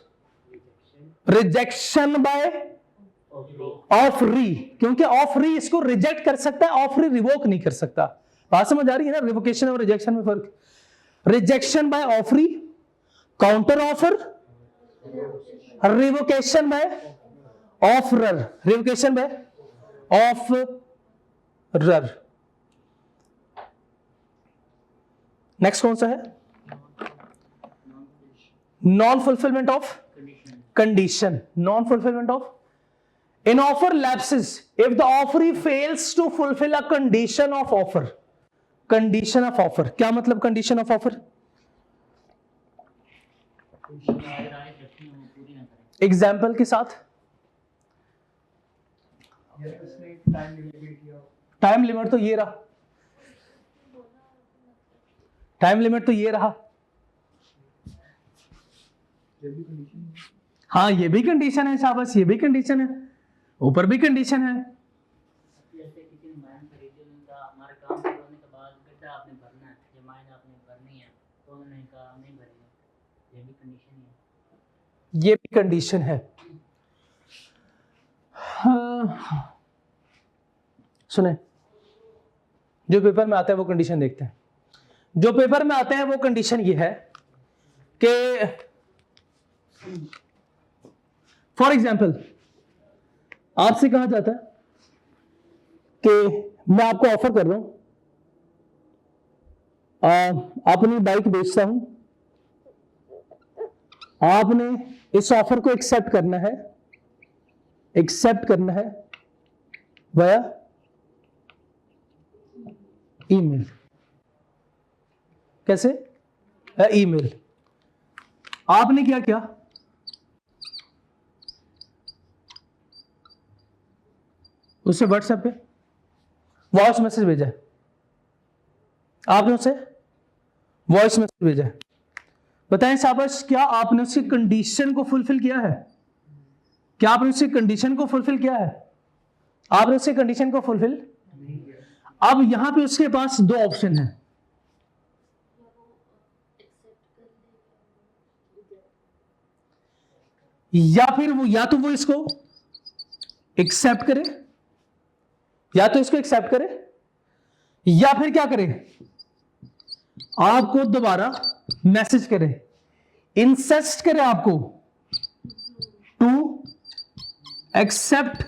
रिजेक्शन बाय ऑफरी, क्योंकि ऑफरी इसको रिजेक्ट कर सकता है, ऑफरी रिवोक नहीं कर सकता। बात समझ आ रही है ना? रिवोकेशन और रिजेक्शन में फर्क। Rejection by offeree, counter offer, revocation by offeror, revocation by offeror. Next कौन सा है? Non fulfilment of condition. Non fulfilment of an offer lapses if the offeree fails to fulfil a condition of offer. Condition of offer क्या मतलब? Condition of offer example के साथ। Time limit तो ये रहा, टाइम लिमिट तो ये रहा। हाँ, ये भी कंडीशन है शाबाश, ये भी कंडीशन है, ऊपर भी कंडीशन है। जैसे किसी ने माइन खरीदी था, हमारे काम करने के बाद कहता आपने भरना है, ये माइन आपने भरनी है, तो उन्होंने कहा हम नहीं भरेंगे, ये भी कंडीशन है। ये भी कंडीशन है। हाँ। सुने, जो पेपर में आता है वो कंडीशन देखते हैं। जो पेपर में आते हैं वो कंडीशन ये है कि फॉर एग्जाम्पल आपसे कहा जाता है कि मैं आपको ऑफर कर रहा हूं, अपनी बाइक बेचता हूं, आपने इस ऑफर को एक्सेप्ट करना है, एक्सेप्ट करना है वाया ईमेल। कैसे? ईमेल। आपने क्या किया? उससे व्हाट्सएप पे वॉइस मैसेज भेजा है, आपने उसे वॉइस मैसेज भेजा है। बताएं शाबाश, क्या आपने उसकी कंडीशन को फुलफिल किया है? क्या आपने उसकी कंडीशन को फुलफिल किया है? आपने उसकी कंडीशन को फुलफिल। अब यहां पे उसके पास दो ऑप्शन है, या फिर वो या तो वो इसको एक्सेप्ट करे, या तो इसको एक्सेप्ट करे, या फिर क्या करे, आपको दोबारा मैसेज करे, इंसिस्ट करे आपको to accept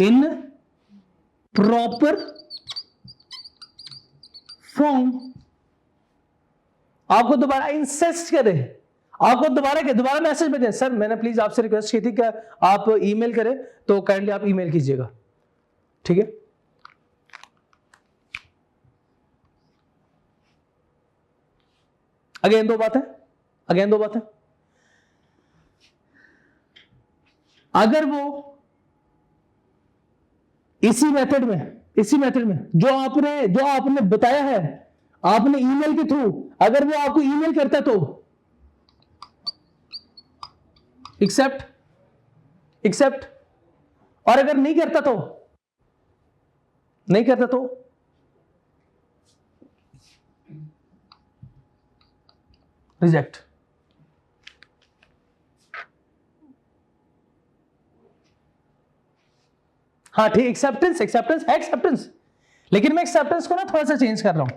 in proper form. आपको दोबारा इंसिस्ट करे, आपको दोबारा मैसेज भेजें, सर मैंने प्लीज आपसे रिक्वेस्ट की थी कि आप ईमेल करें, तो काइंडली आप ईमेल कीजिएगा, ठीक है। अगेन दो बातें, अगर वो इसी मेथड में जो आपने बताया है, आपने ईमेल के थ्रू, अगर वो आपको ईमेल करता तो एक्सेप्ट, और अगर नहीं करता तो रिजेक्ट। हाँ ठीक, एक्सेप्टेंस है एक्सेप्टेंस, लेकिन मैं एक्सेप्टेंस को ना थोड़ा सा चेंज कर रहा हूं।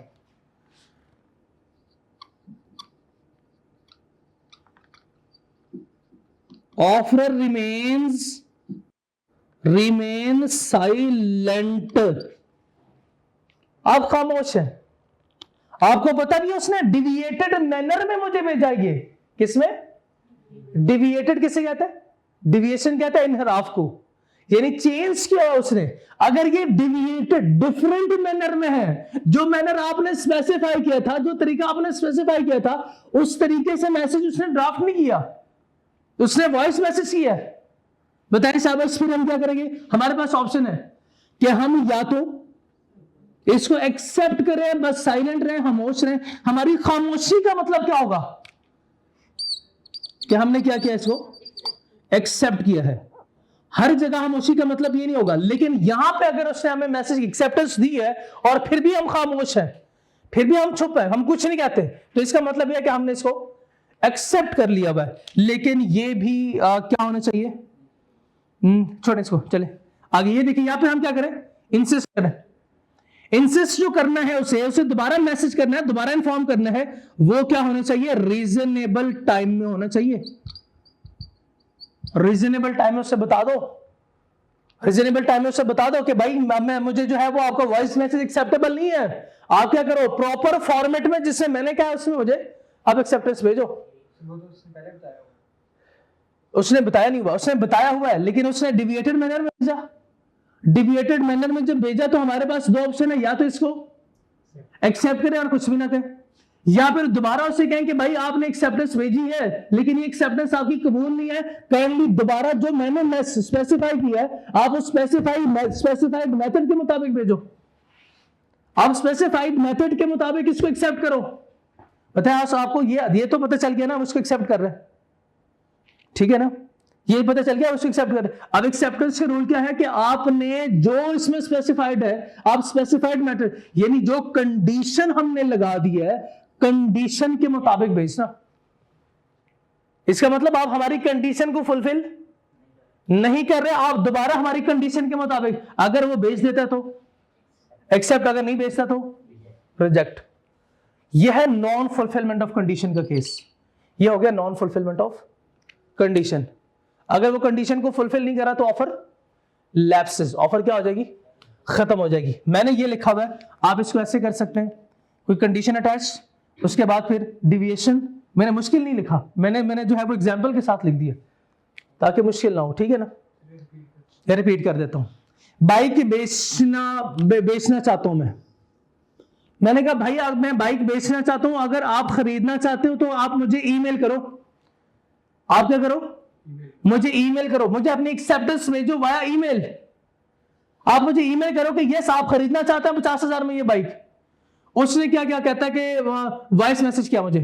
Offeror remain silent. आप खामोश हैं, आपको पता भी उसने डिविएटेड मैनर में मुझे भेजा ये, किसमें? डिविएटेड किसे कहता है? डिविएशन कहता है इनहराफ को, यानी चेंज किया उसने। अगर ये डिविएटेड डिफरेंट मैनर में है, जो मैनर आपने स्पेसिफाई किया था, जो तरीका आपने स्पेसिफाई किया था, उस तरीके से मैसेज उसने ड्राफ्ट नहीं किया, उसने वॉइस मैसेज किया। बताइए साहब, फिर हम क्या करेंगे? हमारे पास ऑप्शन है कि हम या तो इसको एक्सेप्ट करें, बस साइलेंट रहे, खामोश रहे। हमारी खामोशी का मतलब क्या होगा? कि हमने क्या किया? इसको एक्सेप्ट किया है। हर जगह खामोशी का मतलब ये नहीं होगा, लेकिन यहां पे अगर उसने हमें मैसेज एक्सेप्टेंस दी है और फिर भी हम खामोश हैं, फिर भी हम चुप हैं, हम कुछ नहीं कहते, तो इसका मतलब यह है कि हमने इसको एक्सेप्ट कर लिया हुआ है। लेकिन ये भी क्या होना चाहिए? छोड़े इसको, चले आगे। ये देखिए यहां पे हम क्या करें? इंसिस्ट करें। इंसिस्ट जो करना है उसे दोबारा मैसेज करना है, दोबारा इन्फॉर्म करना है, वो क्या होना चाहिए? रीजनेबल टाइम में होना चाहिए। रीजनेबल टाइम में उससे बता दो, रीजनेबल टाइम में उससे बता दो कि भाई मुझे जो है वो आपका वॉइस मैसेज एक्सेप्टेबल नहीं है। आप क्या करो, प्रॉपर फॉर्मेट में जिससे मैंने कहा उसमें मुझे आप एक्सेप्टेंस भेजो। उसने बताया नहीं हुआ, उसने बताया हुआ है, लेकिन उसने डिविएटेड मैनर में भेजा। डिविएटेड मैनर में जब भेजा तो हमारे पास दो ऑप्शन है, या तो इसको एक्सेप्ट करें और कुछ भी ना करें, या फिर दोबारा उसे कहें कि भाई आपने एक्सेप्टेंस भेजी है, लेकिन ये एक्सेप्टेंस आपकी कबूल नहीं है, काइंडली दोबारा जो मैंने स्पेसिफाई किया है आप उस स्पेसिफाइड मेथड के मुताबिक भेजो। आप स्पेसिफाइड मेथड के मुताबिक इसको एक्सेप्ट करो। बताए आपको ये तो पता चल गया ना, उसको एक्सेप्ट कर रहे हैं, ठीक है ना? ये पता चल गया उसको एक्सेप्ट कर। अब एक्सेप्टेंस का रूल क्या है कि आपने जो इसमें स्पेसिफाइड है, आप स्पेसिफाइड मेथड यानी जो कंडीशन हमने लगा दी है, कंडीशन के मुताबिक भेजना। इसका मतलब आप हमारी कंडीशन को फुलफिल नहीं कर रहे, आप दोबारा हमारी कंडीशन के मुताबिक, अगर वो भेज देता तो एक्सेप्ट, अगर नहीं भेजता तो रिजेक्ट। यह है नॉन फुलफिलमेंट ऑफ कंडीशन का केस। यह हो गया नॉन फुलफिलमेंट ऑफ कंडीशन। अगर वो कंडीशन को फुलफिल नहीं करा तो ऑफर लैप्सेस, ऑफर क्या हो जाएगी? खत्म हो जाएगी। मैंने ये लिखा हुआ है, आप इसको ऐसे कर सकते हैं, कोई कंडीशन अटैच, उसके बाद फिर डिविएशन। मैंने मुश्किल नहीं लिखा, मैंने जो है वो एग्जांपल के साथ लिख दिया ताकि मुश्किल ना हो, ठीक है ना? रिपीट कर देता हूं। बाइक बेचना चाहता हूं मैंने कहा भाई मैं बाइक बेचना चाहता हूं, अगर आप खरीदना चाहते हो तो आप मुझे ईमेल करो। आप क्या करो? मुझे ईमेल करो, मुझे अपनी एक्सेप्टेंस भेजो वाया ईमेल। आप मुझे ईमेल करो कि यस आप खरीदना चाहते हैं 50,000 में ये बाइक। उसने क्या क्या कहता है कि वॉइस मैसेज किया मुझे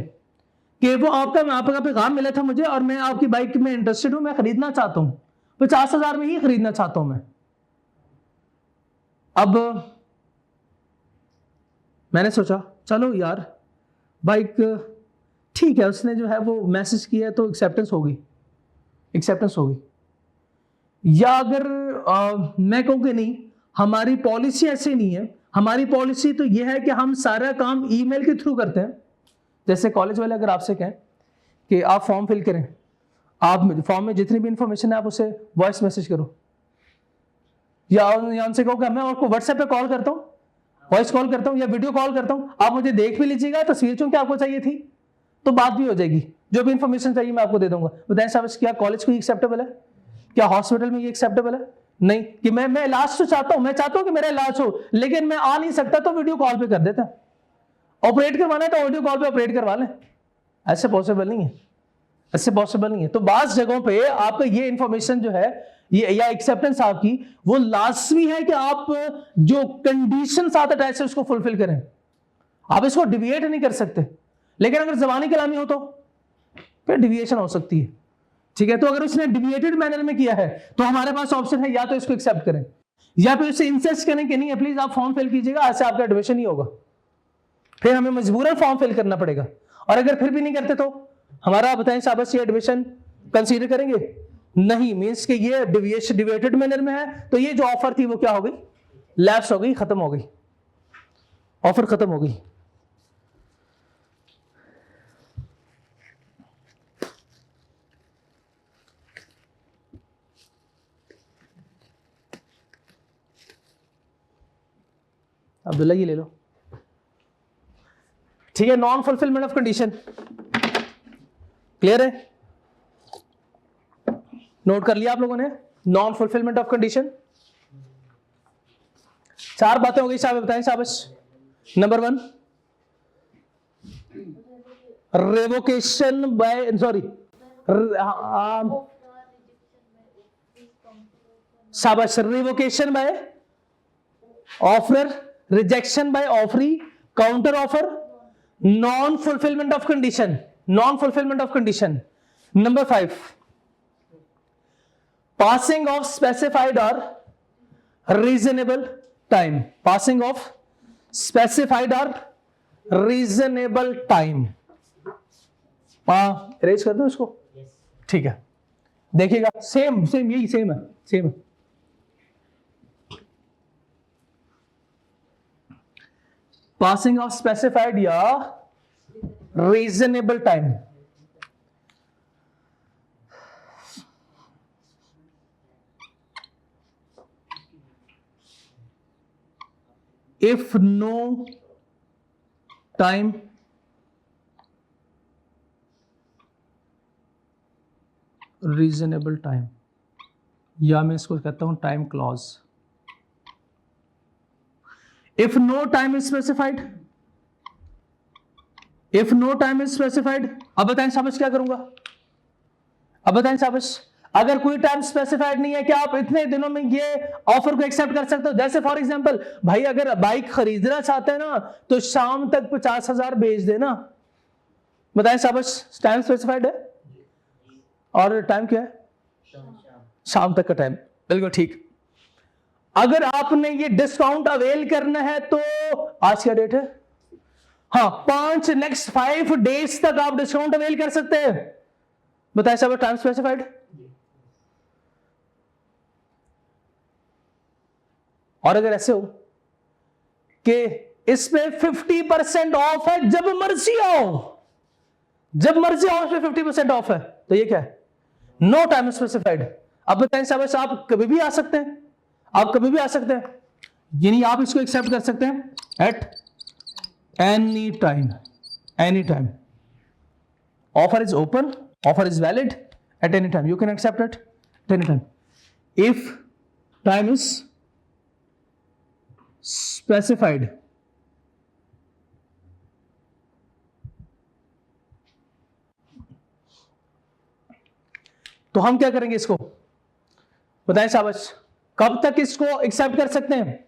कि वो आपका पैगाम मिला था मुझे और मैं आपकी बाइक में इंटरेस्टेड हूं, मैं खरीदना चाहता हूं, 50,000 में ही खरीदना चाहता हूं मैं। अब मैंने सोचा चलो यार बाइक ठीक है, उसने जो है वो मैसेज किया तो एक्सेप्टेंस होगी। या अगर मैं कहूँ कि नहीं, हमारी पॉलिसी ऐसी नहीं है, हमारी पॉलिसी तो यह है कि हम सारा काम ईमेल के थ्रू करते हैं। जैसे कॉलेज वाले अगर आपसे कहें कि आप फॉर्म फिल करें, आप फॉर्म में जितनी भी इंफॉर्मेशन है आप उसे वॉइस मैसेज करो, या उनसे कहो कि मैं आपको व्हाट्सएप पे कॉल करता हूँ, वॉइस कॉल करता हूँ या वीडियो कॉल करता हूँ, आप मुझे देख भी लीजिएगा, तस्वीर चुन के आपको चाहिए थी तो बात भी हो जाएगी, जो भी इंफॉर्मेशन चाहिए मैं आपको दे दूंगा। बताएं साहब, क्या कॉलेज को एक्सेप्टेबल है? क्या हॉस्पिटल में ये एक्सेप्टेबल है? नहीं। कि मैं इलाज तो चाहता हूं, मैं चाहता हूं कि मेरा इलाज हो, लेकिन मैं आ नहीं सकता तो वीडियो कॉल पे कर देता है। ऑपरेट करवाना है तो ऑडियो कॉल पे ऑपरेट करवा लें। ऐसे पॉसिबल नहीं है, ऐसे पॉसिबल नहीं है। तो बास जगहों पे आपका ये इंफॉर्मेशन जो है ये या एक्सेप्टेंस आपकी वो लाजमी है कि आप जो कंडीशन साथ अटैच है उसको फुलफिल करें, आप इसको डिविएट नहीं कर सकते। लेकिन अगर जबानी कलामी हो तो फिर डिविएशन हो सकती है, ठीक है। तो अगर उसने डिविएटेड मैनर में किया है तो हमारे पास ऑप्शन है या तो इसको एक्सेप्ट करें या फिर उसे इंसिस्ट करें कि नहीं प्लीज आप फॉर्म फिल कीजिएगा, ऐसे आपका एडमिशन नहीं होगा, फिर हमें मजबूरन फॉर्म फिल करना पड़ेगा। और अगर फिर भी नहीं करते तो हमारा बताएं शाबाश ये एडमिशन कंसीडर करेंगे? नहीं। मींस कि ये डिविएटेड मैनर में है तो ये जो ऑफर थी वो क्या हो गई? लैप्स हो गई, खत्म हो गई, ऑफर खत्म हो गई। अब्दुल्ला ये ले लो, ठीक है। Non fulfilment of condition clear है? नोट कर लिया आप लोगों ने? नॉन फुलफिलमेंट ऑफ कंडीशन, चार बातें हो गई साहब, बताएं शाबाश। नंबर 1 रेवोकेशन बाय शाबाश, revocation by offer, rejection by offeree, counter offer, non fulfilment of condition, non fulfilment of condition. Number 5 passing of specified or reasonable time, passing of specified or reasonable time। Erase कर दो इसको, ठीक है। देखिएगा same यही same है। Passing of specified या reasonable time. If no time reasonable time, या मैं इसको कहता हूं time clause. If no time is specified, if no time is specified, अब बताएं शाबाश क्या करूंगा? अब बताएं शाबाश, अगर कोई टाइम स्पेसिफाइड नहीं है कि आप इतने दिनों में ये ऑफर को एक्सेप्ट कर सकते हो। जैसे फॉर एग्जांपल भाई अगर बाइक खरीदना चाहते हैं ना तो शाम तक 50,000 बेच देना। बताएं शाबाश, टाइम स्पेसिफाइड है और टाइम क्या है? शाम तक का टाइम, बिल्कुल ठीक। अगर आपने ये डिस्काउंट अवेल करना है तो आज क्या डेट है? हाँ, नेक्स्ट 5 डेज तक आप डिस्काउंट अवेल कर सकते हैं। बताएं शाबाश, टाइम स्पेसिफाइड। और अगर ऐसे हो कि इसमें 50% ऑफ है, जब मर्जी आओ इसमें 50% ऑफ है, तो ये क्या है? No time specified. अब बताएं साहब, आप कभी भी आ सकते हैं, यानी आप इसको एक्सेप्ट कर सकते हैं at any time. Offer is open, offer is valid at any time, you can accept it at any time if time is specified। तो हम क्या करेंगे इसको? बताएं शाबाश, कब तक इसको एक्सेप्ट कर सकते हैं?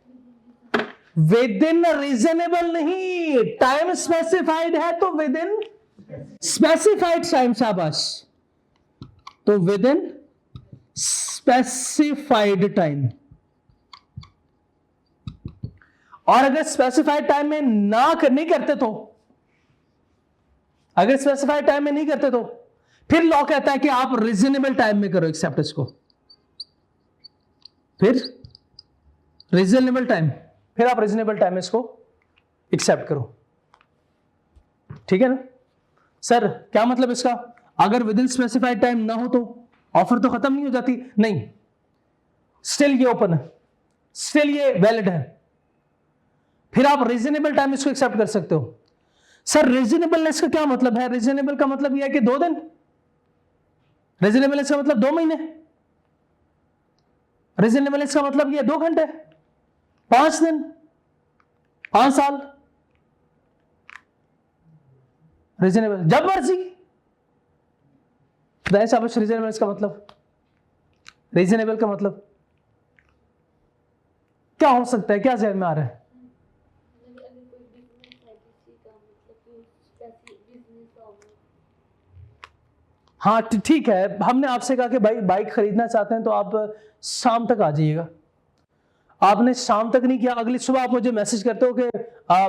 विद इन रीजनेबल नहीं, टाइम स्पेसिफाइड है तो विद इन स्पेसिफाइड टाइम, शाबाश। तो विद इन स्पेसिफाइड टाइम। और अगर स्पेसिफाइड टाइम में नहीं करते तो, अगर स्पेसिफाइड टाइम में नहीं करते तो फिर लॉ कहता है कि आप रीजनेबल टाइम में करो एक्सेप्ट इसको। फिर रीजनेबल टाइम, फिर आप रीजनेबल टाइम में इसको एक्सेप्ट करो। ठीक है ना सर? क्या मतलब इसका? अगर विद इन स्पेसिफाइड टाइम ना हो तो ऑफर तो खत्म नहीं हो जाती? नहीं, स्टिल ये ओपन है, स्टिल ये वैलिड है। फिर आप रीजनेबल टाइम इसको एक्सेप्ट कर सकते हो। सर रीजनेबलनेस का क्या मतलब है? रीजनेबल का मतलब यह है कि 2 दिन, रीजनेबलनेस का मतलब 2 महीने, रीजनेबलनेस का मतलब यह 2 घंटे, 5 दिन, 5 साल। रीजनेबल जब मर्जी। शाबाश। रीजनेबल का मतलब, रीजनेबल का मतलब क्या हो सकता है? क्या ज़हन में आ रहा है? हाँ ठीक है, हमने आपसे कहा कि भाई बाइक खरीदना चाहते हैं तो आप शाम तक आ जाइएगा। आपने शाम तक नहीं किया, अगली सुबह आप मुझे मैसेज करते हो कि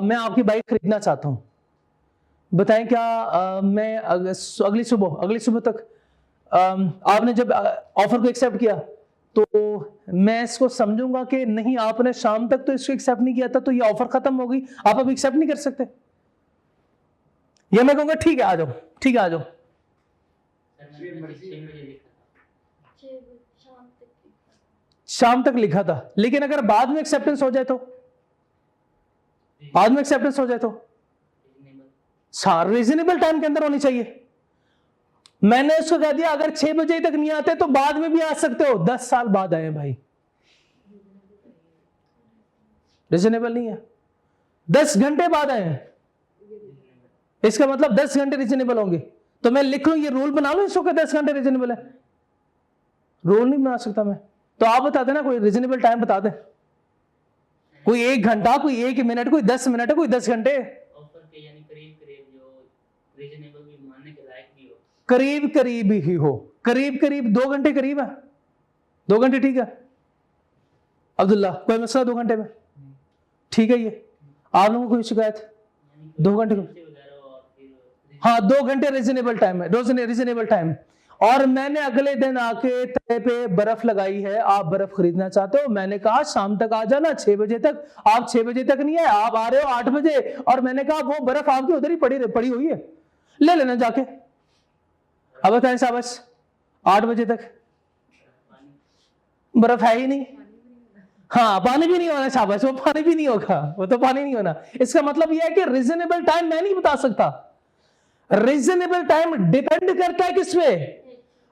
मैं आपकी बाइक खरीदना चाहता हूं। बताएं क्या मैं अगली सुबह तक आपने जब ऑफर को एक्सेप्ट किया तो मैं इसको समझूंगा कि नहीं, आपने शाम तक तो इसको एक्सेप्ट नहीं किया था तो ये ऑफर खत्म हो गई, आप अब एक्सेप्ट नहीं कर सकते। या मैं कहूंगा ठीक है आ जाओ, ठीक है आ जाओ। शाम तक लिखा था, लेकिन अगर बाद में एक्सेप्टेंस हो जाए तो, बाद में एक्सेप्टेंस हो जाए तो रीजनेबल टाइम के अंदर होनी चाहिए। मैंने उसको कह दिया अगर 6 बजे तक नहीं आते तो बाद में भी आ सकते हो। 10 साल बाद आए भाई, रीजनेबल नहीं है। 10 घंटे बाद आए हैं, इसका मतलब 10 घंटे रीजनेबल होंगे। तो मैं लिख लूं, ये रूल बना लूं इसको कि 10 घंटे रीजनेबल है? रूल नहीं बना सकता मैं। तो आप बता देना, कोई रीजनेबल टाइम बता दे, कोई 1 घंटा, कोई 1 मिनट, कोई 10 मिनट, कोई 10 घंटे। ऑफर के यानी करीब जो रीजनेबल भी मानने के लायक भी हो, करीब ही हो। करीब 2 घंटे करीब है, 2 घंटे ठीक है अब्दुल्ला, कोई मसला 2 घंटे में? ठीक है। ये आप लोगों को कोई शिकायत? 2 घंटे को, हाँ 2 घंटे रीजनेबल टाइम है, रीजनेबल टाइम। और मैंने अगले दिन आके तय पे बर्फ लगाई है, आप बर्फ खरीदना चाहते हो, मैंने कहा शाम तक आ जाना 6 बजे तक। आप 6 बजे तक नहीं है, आप आ रहे हो 8 बजे, और मैंने कहा वो बर्फ आपकी उधर ही पड़ी हुई है, ले लेना जाके। अब बताएं शाबाश, 8 बजे तक बर्फ है ही नहीं। हाँ पानी भी नहीं होना, शाबाश, वो पानी भी नहीं होगा, वो तो पानी नहीं होना। इसका मतलब यह है कि रीजनेबल टाइम मैं नहीं बता सकता। रीजनेबल टाइम डिपेंड करता है किस पे?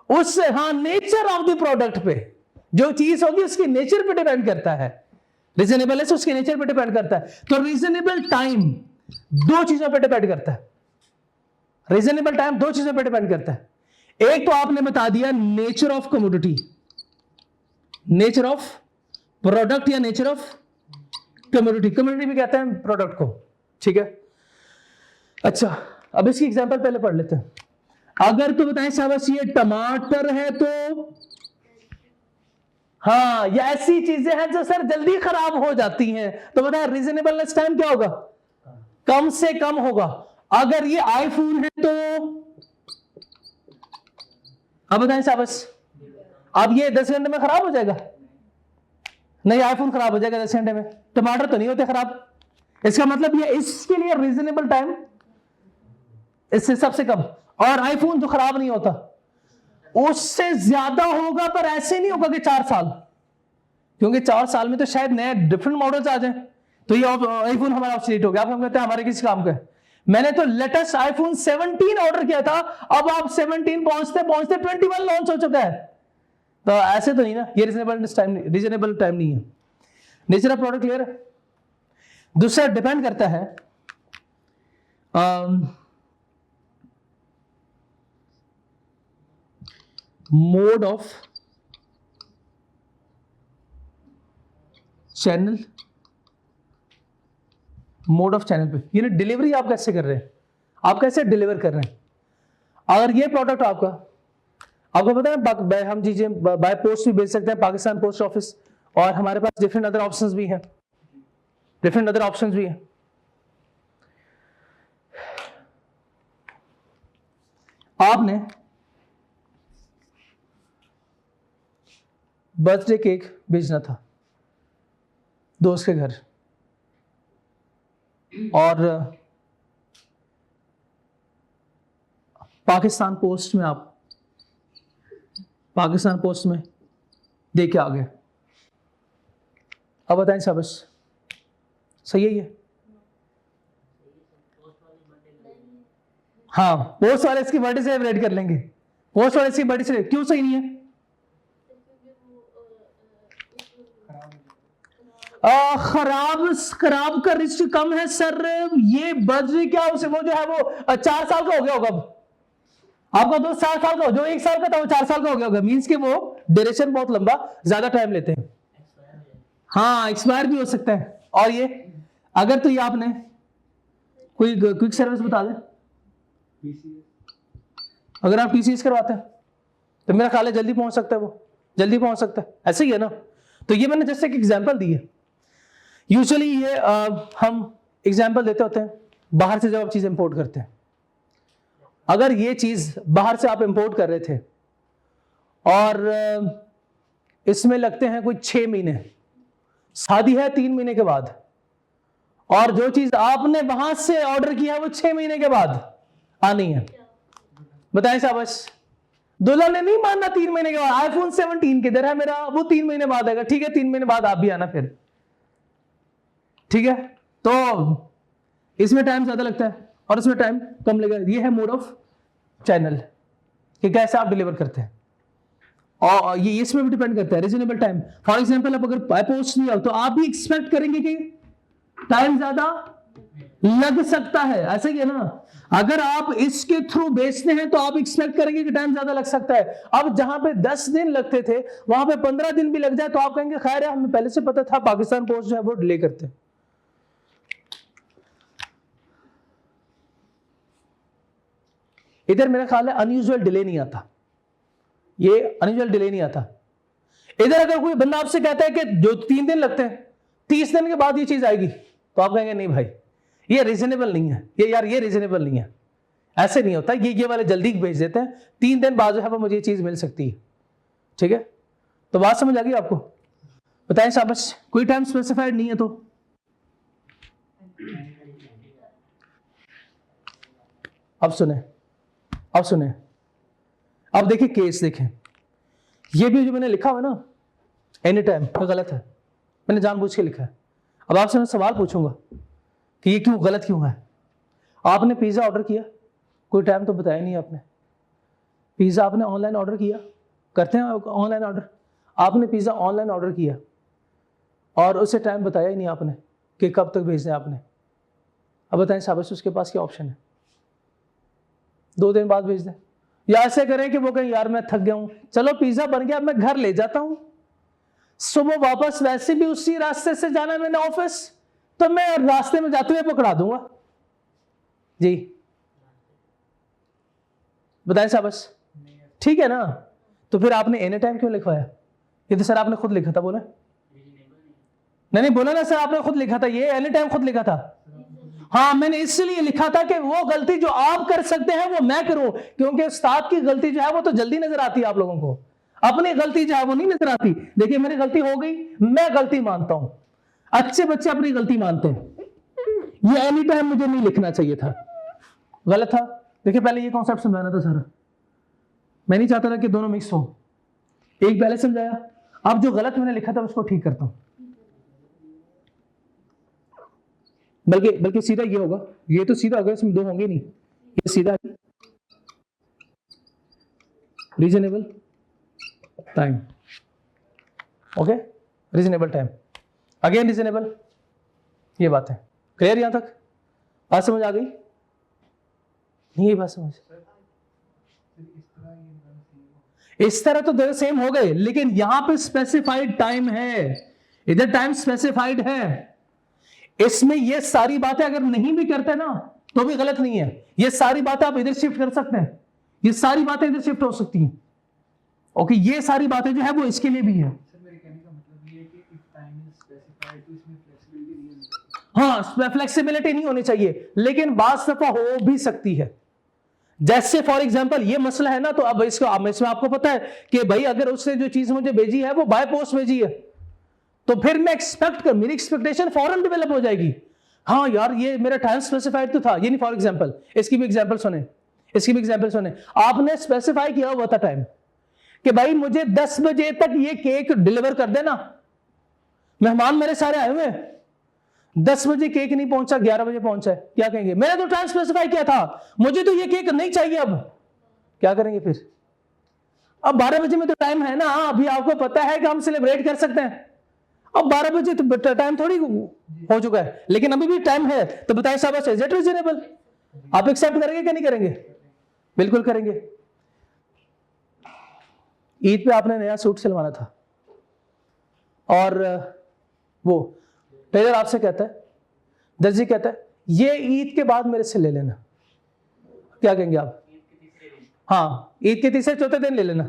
उससे, हाँ, नेचर ऑफ द प्रोडक्ट पे। जो चीज होगी उसके नेचर पे डिपेंड करता है। रीजनेबल है उसके नेचर पे डिपेंड करता है। तो रीजनेबल टाइम 2 चीजों पे डिपेंड करता है। रीजनेबल टाइम 2 चीजों पे डिपेंड करता है। एक तो आपने बता दिया nature of commodity, nature of product या नेचर ऑफ कमोडिटी। कमोडिटी भी कहते हैं प्रोडक्ट को, ठीक है। अच्छा, अब इसकी एग्जांपल पहले पढ़ लेते हैं। अगर तो बताएं शाबाश, ये टमाटर है तो, हाँ, ये ऐसी चीजें हैं जो सर जल्दी खराब हो जाती हैं, तो बताएं रीजनेबलनेस टाइम क्या होगा? कम से कम होगा। अगर ये आईफोन है तो, अब बताएं शाबाश, अब ये 10 घंटे में खराब हो जाएगा? नहीं, आईफोन खराब हो जाएगा 10 घंटे में, टमाटर तो नहीं होते खराब। इसका मतलब ये, इसके लिए रीजनेबल टाइम इससे सबसे कम। और आईफोन जो खराब नहीं होता उससे ज्यादा होगा, पर ऐसे नहीं होगा कि 4 साल, क्योंकि 4 साल में तो शायद नए डिफरेंट मॉडल्स आ जाएं, तो ये आईफोन हमारा ऑब्सोलीट हो गया। आप हम कहते हैं हमारे किसी काम का है। मैंने तो लेटेस्ट आईफोन 17 ऑर्डर किया था, अब आप 17 पहुंचते 21 लॉन्च हो चुका है। तो ऐसे तो नहीं ना, ये रीजनेबल टाइम नहीं है। नेचर ऑफ प्रोडक्ट क्लियर है। दूसरा डिपेंड करता है mode of channel, mode of channel पे, यानी डिलीवरी आप कैसे कर रहे हैं, आप कैसे डिलीवर कर रहे हैं। अगर ये प्रोडक्ट आपको पता है हम चीजें बाय पोस्ट भी भेज सकते हैं पाकिस्तान पोस्ट ऑफिस, और हमारे पास डिफरेंट अदर ऑप्शंस भी हैं, आपने बर्थडे केक भेजना था दोस्त के घर, और पाकिस्तान पोस्ट में दे के आ गए। अब बताएं शाबाश, सही है ये? हाँ, पोस्ट वाले इसकी बर्थडे सेलिब्रेट कर लेंगे, पोस्ट वाले इसकी बर्थडे से क्यों सही नहीं है? खराब का रिस्क कम है सर। ये बर्थडे क्या उसे वो जो है वो 4 साल का हो गया होगा, अब आपका दोस्त 4 साल का हो, जो 1 साल का था वो 4 साल का हो गया होगा, मीन्स कि वो ड्यूरेशन बहुत लंबा ज्यादा टाइम लेते हैं। हाँ, एक्सपायर भी हो सकता है। और ये अगर तो ये आपने कोई क्विक सर्विस बता दे, अगर आप TCS करवाते हैं तो मेरा ख्याल है जल्दी पहुंच सकता है, वो जल्दी पहुंच सकता है, ऐसे ही है ना। तो ये मैंने जैसे एक एग्जांपल दी है। यूजुअली ये हम एग्जांपल देते होते हैं बाहर से जब आप चीज इंपोर्ट करते हैं। अगर ये चीज बाहर से आप इंपोर्ट कर रहे थे और इसमें लगते हैं कोई 6 महीने, शादी है 3 महीने के बाद, और जो चीज आपने वहां से ऑर्डर किया है वो 6 महीने के बाद आनी है, बताएं शाबाश। दुल्हन ने नहीं मानना 3 महीने के बाद, आईफोन 17 किधर है मेरा, वो 3 महीने बाद आएगा, ठीक है 3 महीने बाद आप भी आना फिर, ठीक है। तो इसमें टाइम ज्यादा लगता है और इसमें टाइम कम लगेगा। ये है मोड ऑफ चैनल कि कैसे आप डिलीवर करते हैं, और ये इसमें भी डिपेंड करता है रीजनेबल टाइम। फॉर एग्जांपल आप अगर बाय पोस्ट नहीं आओ तो आप भी एक्सपेक्ट करेंगे कि टाइम ज्यादा लग सकता है, ऐसे ही है ना। अगर आप इसके थ्रू बेचते हैं तो आप एक्सपेक्ट करेंगे कि टाइम ज्यादा लग सकता है। अब जहां पे 10 दिन लगते थे वहां पे 15 दिन भी लग जाए तो आप कहेंगे खैर है, हमें पहले से पता था पाकिस्तान पोस्ट जो है वो डिले करते हैं। इधर मेरा ख्याल है अनयूजुअल डिले नहीं आता, ये अनयूजुअल डिले नहीं आता। इधर अगर कोई बंदा आपसे कहता है कि जो 3 दिन लगते हैं 30 दिन के बाद ये चीज आएगी, तो आप कहेंगे नहीं भाई ये रीजनेबल नहीं है, ये रीजनेबल नहीं है, ऐसे नहीं होता। ये वाले जल्दी भेज देते हैं, 3 दिन बाद जो है वो मुझे ये चीज मिल सकती है, ठीक है। तो बात समझ आ गई आपको? बताएं शाबाश। कोई टाइम स्पेसिफाइड नहीं है तो अब सुने, अब देखिए केस देखें। ये भी जो मैंने लिखा हुआ ना एनी टाइम, वो गलत है, मैंने जानबूझ के लिखा है। अब आपसे मैं सवाल पूछूंगा कि ये क्यों गलत क्यों है। आपने पिज्जा ऑर्डर किया, कोई टाइम तो बताया नहीं आपने। पिज्जा आपने ऑनलाइन ऑर्डर किया, करते हैं ऑनलाइन ऑर्डर, आपने पिज्जा ऑनलाइन ऑर्डर किया और उसे टाइम बताया ही नहीं आपने कि कब तक भेजना है आपने। अब बताएं शाबाश, उसके पास क्या ऑप्शन है? 2 दिन बाद भेज दें, या ऐसे करें कि वो कहें यार मैं थक गया हूं, चलो पिज्जा बन गया मैं घर ले जाता हूं, सुबह वापस वैसे भी उसी रास्ते से जाना है मैंने ऑफिस, तो मैं रास्ते में जाते हुए पकड़ा दूंगा जी। बताएं शाबाश, ठीक है ना। तो फिर आपने एनी टाइम क्यों लिखवाया? ये तो सर आपने खुद लिखा था, बोला नहीं बोला ना सर, आपने खुद लिखा था, ये एनी टाइम खुद लिखा था। हाँ, मैंने इसलिए लिखा था कि वो गलती जो आप कर सकते हैं वो मैं करूं, क्योंकि उस्ताद की गलती जो है वो तो जल्दी नजर आती है आप लोगों को, अपनी गलती जो है वो नहीं नजर आती। देखिए मेरी गलती हो गई, मैं गलती मानता हूं, अच्छे बच्चे अपनी गलती मानते हैं। ये एनी टाइम मुझे नहीं लिखना चाहिए था, गलत था। देखिए पहले ये कॉन्सेप्ट समझाना था सारा, मैं नहीं चाहता था कि दोनों मिक्स हो। एक पहले समझाया, अब जो गलत मैंने लिखा था उसको ठीक करता हूं। बल्कि सीधा ये होगा, ये तो सीधा होगा, इसमें 2 होंगे नहीं, ये सीधा reasonable time, okay, reasonable time, again reasonable. ये बात है क्लियर? यहां तक बात समझ आ गई? नहीं ये बात समझ, इस तरह तो दोनों सेम हो गए, लेकिन यहां पे स्पेसिफाइड टाइम है, इधर टाइम स्पेसिफाइड है। इसमें ये सारी बातें अगर नहीं भी करते ना तो भी गलत नहीं है, ये सारी बातें आप इधर शिफ्ट कर सकते हैं। ये सारी बातें इधर शिफ्ट हो सकती हैं। ओके, ये सारी बातें जो है वो इसके लिए भी है। सर मेरे कहने का मतलब ये है कि इफ टाइम इज स्पेसिफाइड तो इसमें फ्लेक्सिबिलिटी नहीं होनी चाहिए। हाँ, फ्लेक्सिबिलिटी नहीं होनी चाहिए, लेकिन बात दफा हो भी सकती है। जैसे फॉर एग्जांपल ये मसला है ना, तो अब इसमें आपको पता है कि भाई अगर उसने जो चीज मुझे भेजी है वो बाय पोस्ट भेजी है, तो फिर मैं मेरी एक्सपेक्टेशन फौरन डेवलप हो जाएगी। हाँ यार, ये मेरा टाइम स्पेसिफाइड तो था, ये नहीं। फॉर एग्जांपल इसकी भी एग्जांपल सुने, आपने स्पेसिफाई किया हुआ था टाइम कि भाई मुझे 10 बजे तक ये केक डिलीवर कर देना। मेहमान मेरे सारे आए हुए हैं, 10 बजे केक नहीं पहुंचा, 11 बजे पहुंचा है, क्या कहेंगे? मैंने तो टाइम स्पेसिफाई किया था, मुझे तो ये केक नहीं चाहिए। अब क्या करेंगे फिर? अब 12 बजे में तो टाइम है ना, अभी आपको पता है कि हम सेलिब्रेट कर सकते हैं। अब 12 बजे तो टाइम थोड़ी हो चुका है, लेकिन अभी भी टाइम है, तो बताएं साहब, इज इट रीजनेबल? आप एक्सेप्ट करेंगे क्या नहीं करेंगे? बिल्कुल करेंगे। ईद पे आपने नया सूट सिलवाना था और वो टेलर आपसे कहता है, दर्जी कहता है ये ईद के बाद मेरे से ले लेना। क्या कहेंगे आप? ईद के तीसरे दिन हाँ, ईद के तीसरे चौथे दिन ले लेना।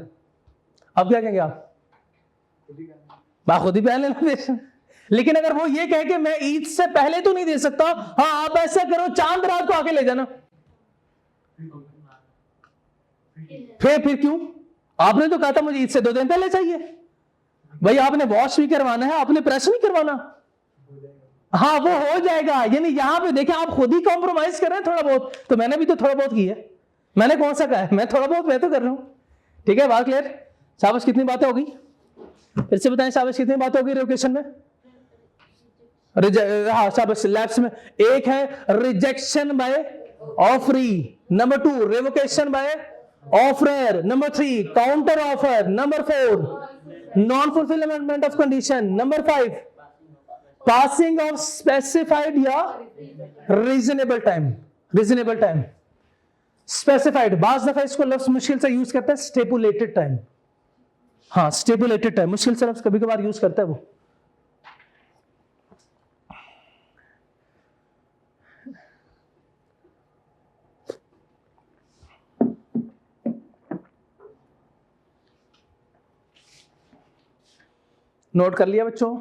अब क्या कहेंगे आप? खुद ही पहन लेना। लेकिन अगर वो ये कहे कि मैं ईद से पहले तो नहीं दे सकता, हाँ आप ऐसा करो, चांद रात को आके ले जाना, फिर क्यों? आपने तो कहा था मुझे ईद से 2 दिन पहले चाहिए। भाई आपने वॉश भी करवाना है, आपने प्रेस नहीं करवाना। हाँ वो हो जाएगा, यानी यहां पे देखें आप खुद ही कॉम्प्रोमाइज कर रहे हैं थोड़ा बहुत। तो मैंने भी तो थोड़ा बहुत किया है, मैंने कौन सा कहा है? मैं थोड़ा बहुत मैं तो कर रहा हूं। ठीक है, बात क्लियर? शाबाश, कितनी बातें होगी? फिर से बताएं शाबाश, कितनी बातें होगी रिवोकेशन में? हाँ शाबाश, लैप्स में एक है rejection by offeree, number 2 revocation by offer, number 3 counter offer, number 4 non fulfilment of condition, number 5 passing of specified या रीजनेबल टाइम। स्पेसिफाइड बाज दफा इसको लफ्ज मुश्किल से यूज करता है, स्टेपुलेटेड टाइम। हाँ स्टेपुलेटेड टाइम मुश्किल से लफ्ज कभी कभार यूज करता है वो। नोट कर लिया बच्चों?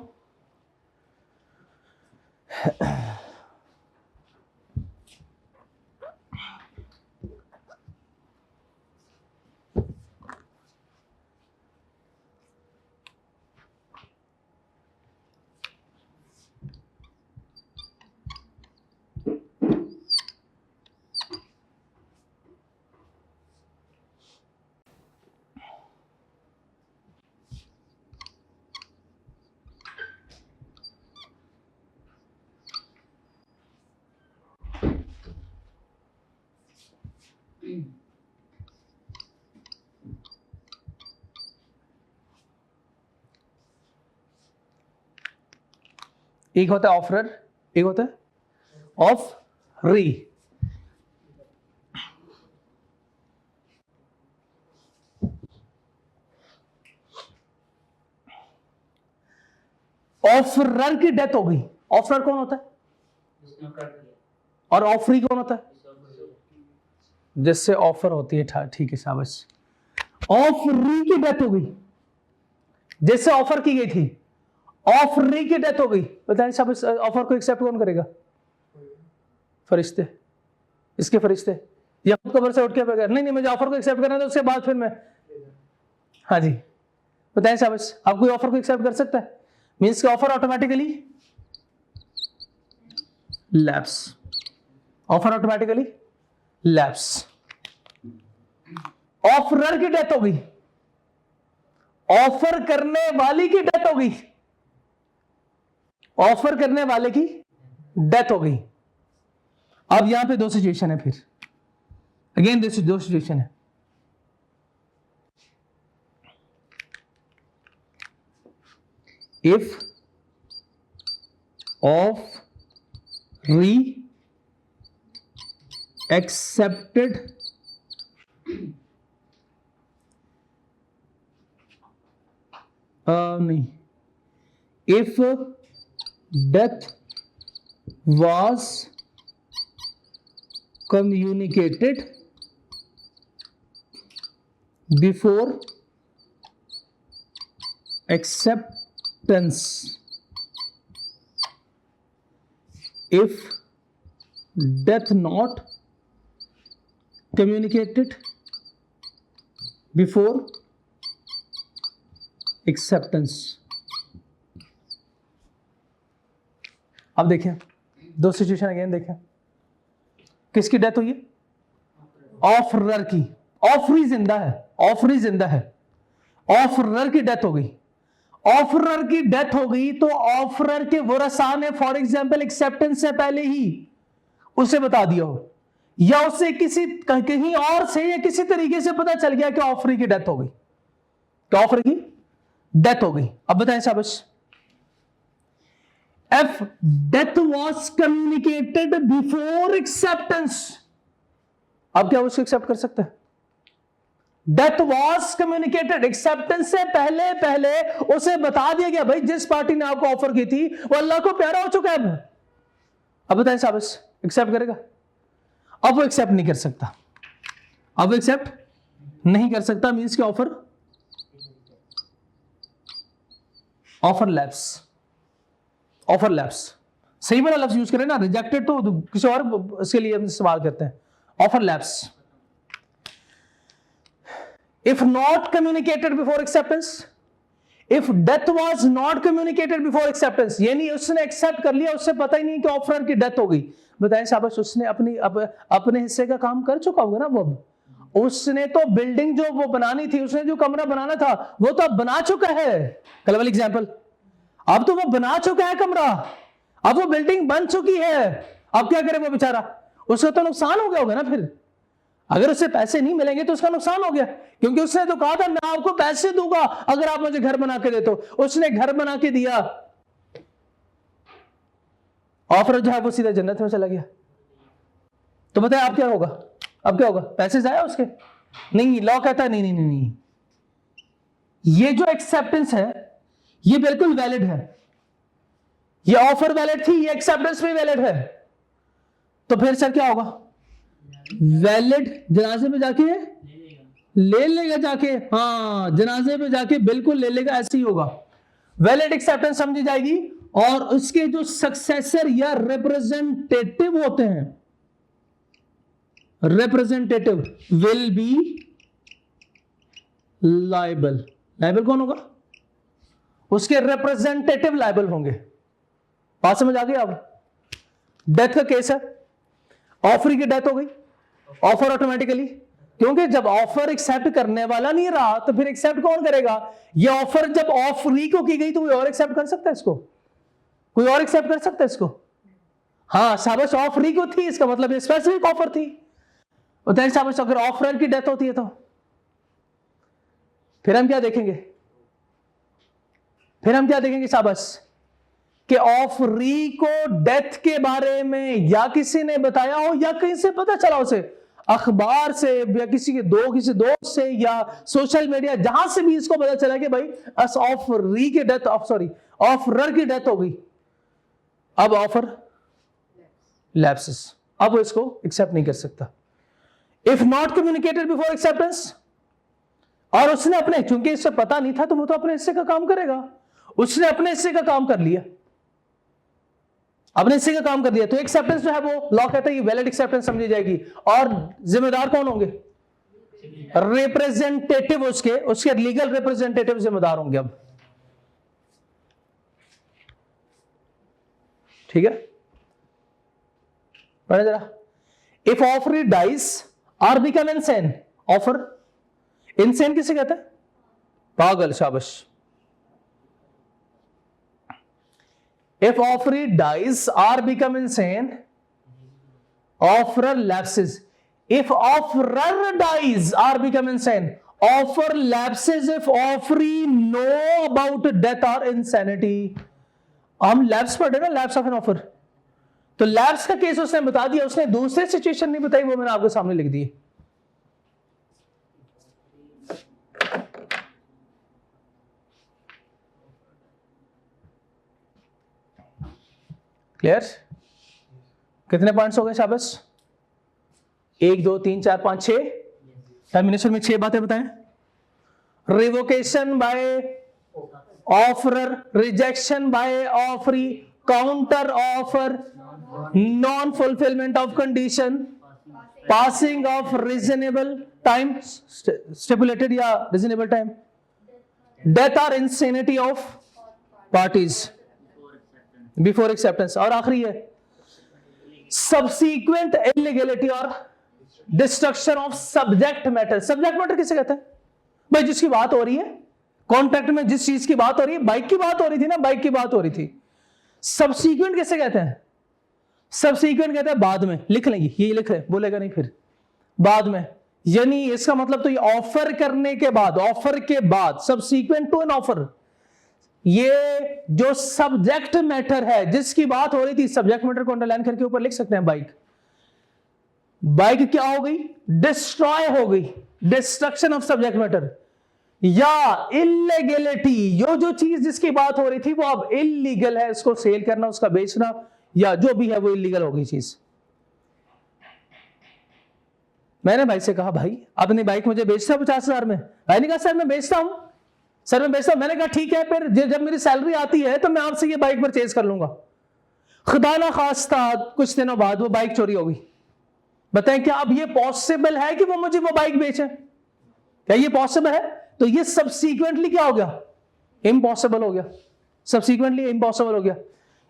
एक होता है ऑफरर, एक होता है ऑफरी। ऑफरर की डेथ हो गई। ऑफरर कौन होता है? जिसने कर दिया, और ऑफरी कौन होता है? जिससे ऑफर होती है। ठीक है शाबाश। ऑफरी की डेथ हो गई, जिससे ऑफर की गई थी, ऑफरी की डेथ हो गई। बताएं शाबाश, ऑफर को एक्सेप्ट कौन करेगा? फरिश्ते, इसके फरिश्ते, या खुद कब्र से उठ के बगैर? नहीं मुझे ऑफर को एक्सेप्ट करना है, तो उसके बाद फिर मैं। हाँ जी बताएं शाबाश, आप कोई ऑफर को एक्सेप्ट कर सकता है? मीन्स के offer automatically lapse, offer automatically lapse. Offeror की डेथ हो गई, ऑफर करने वाली की डेथ हो गई, ऑफर करने वाले की डेथ हो गई। अब यहां पे 2 सिचुएशन है, फिर अगेन 2 सिचुएशन है। इफ ऑफ री एक्सेप्टेड नहीं, if death was communicated before acceptance if death not communicated before acceptance। अब देखें दो सिचुएशन अगेन देखें, किसकी डेथ हुई है? ऑफरर की। ऑफरी जिंदा है, ऑफरी जिंदा है, ऑफरर की डेथ हो गई। ऑफरर की डेथ हो गई तो ऑफरर के वरसा ने फॉर एग्जाम्पल एक्सेप्टेंस से पहले ही उसे बता दिया हो, या उसे किसी कहीं और से या किसी तरीके से पता चल गया कि ऑफरी की डेथ हो गई, तो ऑफर की डेथ हो गई। अब बताएं शाबाश, F death was communicated before acceptance. अब क्या उसको एक्सेप्ट कर सकता है? डेथ वॉज कम्युनिकेटेड, एक्सेप्टेंस से पहले पहले उसे बता दिया गया भाई जिस पार्टी ने आपको ऑफर की थी वो अल्लाह को प्यारा हो चुका है। अब बताएं शाबाश, एक्सेप्ट करेगा? अब वो एक्सेप्ट नहीं कर सकता, अब एक्सेप्ट नहीं कर सकता, मींस के ऑफर लैप्स, ऑफर लैप्स। सही वाला लफ्ज यूज करें ना, रिजेक्टेड तो किसी और इसके लिए हम इस्तेमाल करते हैं, offer lapse. If not communicated before acceptance, if death was not communicated before acceptance, यानी उसने एक्सेप्ट कर लिया, उससे पता ही नहीं कि ऑफरर की डेथ हो गई। बताएं शाबाश, उसने अपने हिस्से का काम कर चुका होगा ना। वो उसने तो बिल्डिंग जो वो बनानी थी, उसने जो कमरा बनाना था वो तो अब बना चुका है। कल वाली एग्जाम्पल, अब तो वो बना चुका है कमरा, अब वो बिल्डिंग बन चुकी है। अब क्या करे वो बेचारा? उसका तो नुकसान हो गया होगा ना। फिर अगर उससे पैसे नहीं मिलेंगे तो उसका नुकसान हो गया, क्योंकि उसने तो कहा था मैं आपको पैसे दूंगा अगर आप मुझे घर बना के दे। तो उसने घर बना के दिया, ऑफर जो है वो सीधा जन्नत में चला गया। तो बताए आप क्या होगा? अब क्या होगा? पैसे जाया उसके? नहीं, लॉ कहता है नहीं नहीं नहीं नहीं, ये जो एक्सेप्टेंस है ये बिल्कुल वैलिड है। ये ऑफर वैलिड थी, ये एक्सेप्टेंस भी वैलिड है। तो फिर सर क्या होगा? वैलिड जनाजे में जाके ले लेगा जाके, हाँ जनाजे में जाके बिल्कुल ले लेगा, ऐसे ही होगा। वैलिड एक्सेप्टेंस समझी जाएगी और उसके जो सक्सेसर या रिप्रेजेंटेटिव होते हैं, representative will be liable. Liable कौन होगा? उसके रिप्रेजेंटेटिव लायबल होंगे। बात समझ आ गई? अब डेथ का केस है, ऑफर की डेथ हो गई, ऑफर ऑटोमेटिकली, क्योंकि जब ऑफर एक्सेप्ट करने वाला नहीं रहा तो फिर एक्सेप्ट कौन करेगा? ये ऑफर जब ऑफरी को की गई तो कोई और एक्सेप्ट कर सकता है इसको? कोई और एक्सेप्ट कर सकता है इसको? हाँ शाबाश, ऑफरी को थी, इसका मतलब ये स्पेसिफिक ऑफर थी। और शाबाश, अगर ऑफर की डेथ होती है तो फिर हम क्या देखेंगे? फिर हम क्या देखेंगे शाबाश? कि ऑफरी को डेथ के बारे में या किसी ने बताया हो या कहीं से पता चला उसे, अखबार से या किसी दोस्त से या सोशल मीडिया, जहां से भी इसको पता चला कि भाई ऑफरी की डेथ, ऑफरर की डेथ हो गई। अब ऑफर लैप्सेस, अब वो इसको एक्सेप्ट नहीं कर सकता। If not communicated before acceptance, और उसने अपने, चूंकि इससे पता नहीं था तो वो तो अपने हिस्से का काम करेगा, उसने अपने हिस्से का काम कर लिया, अपने हिस्से का काम कर दिया, तो एक्सेप्टेंस जो है वो लॉ कहता है ये वैलिड एक्सेप्टेंस समझी जाएगी। और जिम्मेदार कौन होंगे? रिप्रेजेंटेटिव, उसके लीगल रिप्रेजेंटेटिव जिम्मेदार होंगे। अब ठीक है, पढ़े जरा। इफ ऑफरी डाइज और बिकम इनसेन, ऑफर इनसेन किसे कहते हैं? पागल, शाबाश। If offeree dies or become insane, offerer lapses. If offerer dies or become insane, offer lapses if offeree know about death or insanity. हम लैप्स पढ़े ना, lapse of an offer. तो lapse का केस उसने बता दिया, उसने दूसरे सिचुएशन नहीं बताई, वो मैंने आपके सामने लिख दी। क्लियर? कितने पॉइंट्स हो गए शाबाश? 1 2 3 4 5 6 टर्मिनेशन में 6 बातें बताएं। Revocation by offeror, rejection by offeree, counter offer, non fulfilment of condition, passing of reasonable time, stipulated या रीजनेबल टाइम, डेथ और insanity of parties before acceptance, और आखिरी है सब्सीक्वेंट इलीगलिटी और destruction of subject matter. Subject matter किसे कहते हैं भाई? जिसकी बात हो रही है कॉन्ट्रैक्ट में, जिस चीज की बात हो रही है, बाइक की बात हो रही थी ना, बाइक की बात हो रही थी। सब्सीक्वेंट किसे कहते हैं? सब्सीक्वेंट कहते हैं बाद में, लिख लेंगे, ये लिख रहे, बोलेगा नहीं फिर, बाद में, यानी इसका मतलब तो ये ऑफर करने के बाद, ऑफर के बाद, सब्सीक्वेंट टू एन ऑफर। ये जो सब्जेक्ट मैटर है जिसकी बात हो रही थी, सब्जेक्ट मैटर को अंडरलाइन करके ऊपर लिख सकते हैं बाइक। बाइक क्या हो गई? डिस्ट्रॉय हो गई, डिस्ट्रक्शन ऑफ सब्जेक्ट मैटर। या इलीगलिटी, जो चीज जिसकी बात हो रही थी वो अब इलीगल है, इसको सेल करना, उसका बेचना या जो भी है वो इलीगल हो गई चीज। मैंने भाई से कहा, भाई अपनी बाइक मुझे बेचता 50,000 में? भाई ने कहा सर मैं बेचता हूं, सर मैं बेचता हूं। मैंने कहा ठीक है, फिर जब मेरी सैलरी आती है तो मैं आपसे ये बाइक परचेज कर लूंगा। खुदा ना खास्ता कुछ दिनों बाद वो बाइक चोरी हो गई। बताएं क्या अब ये पॉसिबल है कि वो मुझे वो बाइक बेचे? क्या ये पॉसिबल है? तो ये सब्सीक्वेंटली क्या हो गया? इम्पॉसिबल हो गया, सब्सीक्वेंटली इम्पॉसिबल हो गया।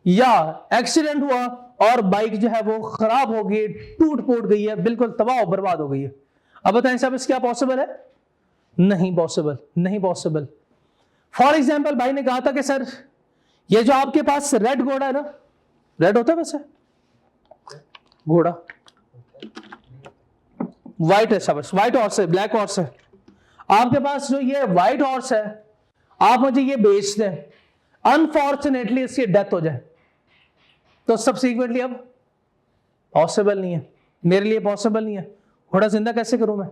या एक्सीडेंट हुआ और बाइक जो है वो खराब हो गई, टूट फूट गई है, बिल्कुल तबाह बर्बाद हो गई है। अब बताएं साहब इस क्या पॉसिबल है? नहीं पॉसिबल, नहीं पॉसिबल। फॉर एग्जाम्पल भाई ने कहा था कि सर ये जो आपके पास रेड घोड़ा है ना, रेड होता है वैसे घोड़ा, व्हाइट है सब, व्हाइट हॉर्स है, ब्लैक हॉर्स है, आपके पास जो ये व्हाइट हॉर्स है, आप मुझे ये बेच दें, अनफॉर्चुनेटली इसकी डेथ हो जाए, तो सब्सीक्वेंटली अब पॉसिबल नहीं है, मेरे लिए पॉसिबल नहीं है, घोड़ा जिंदा कैसे करूं मैं?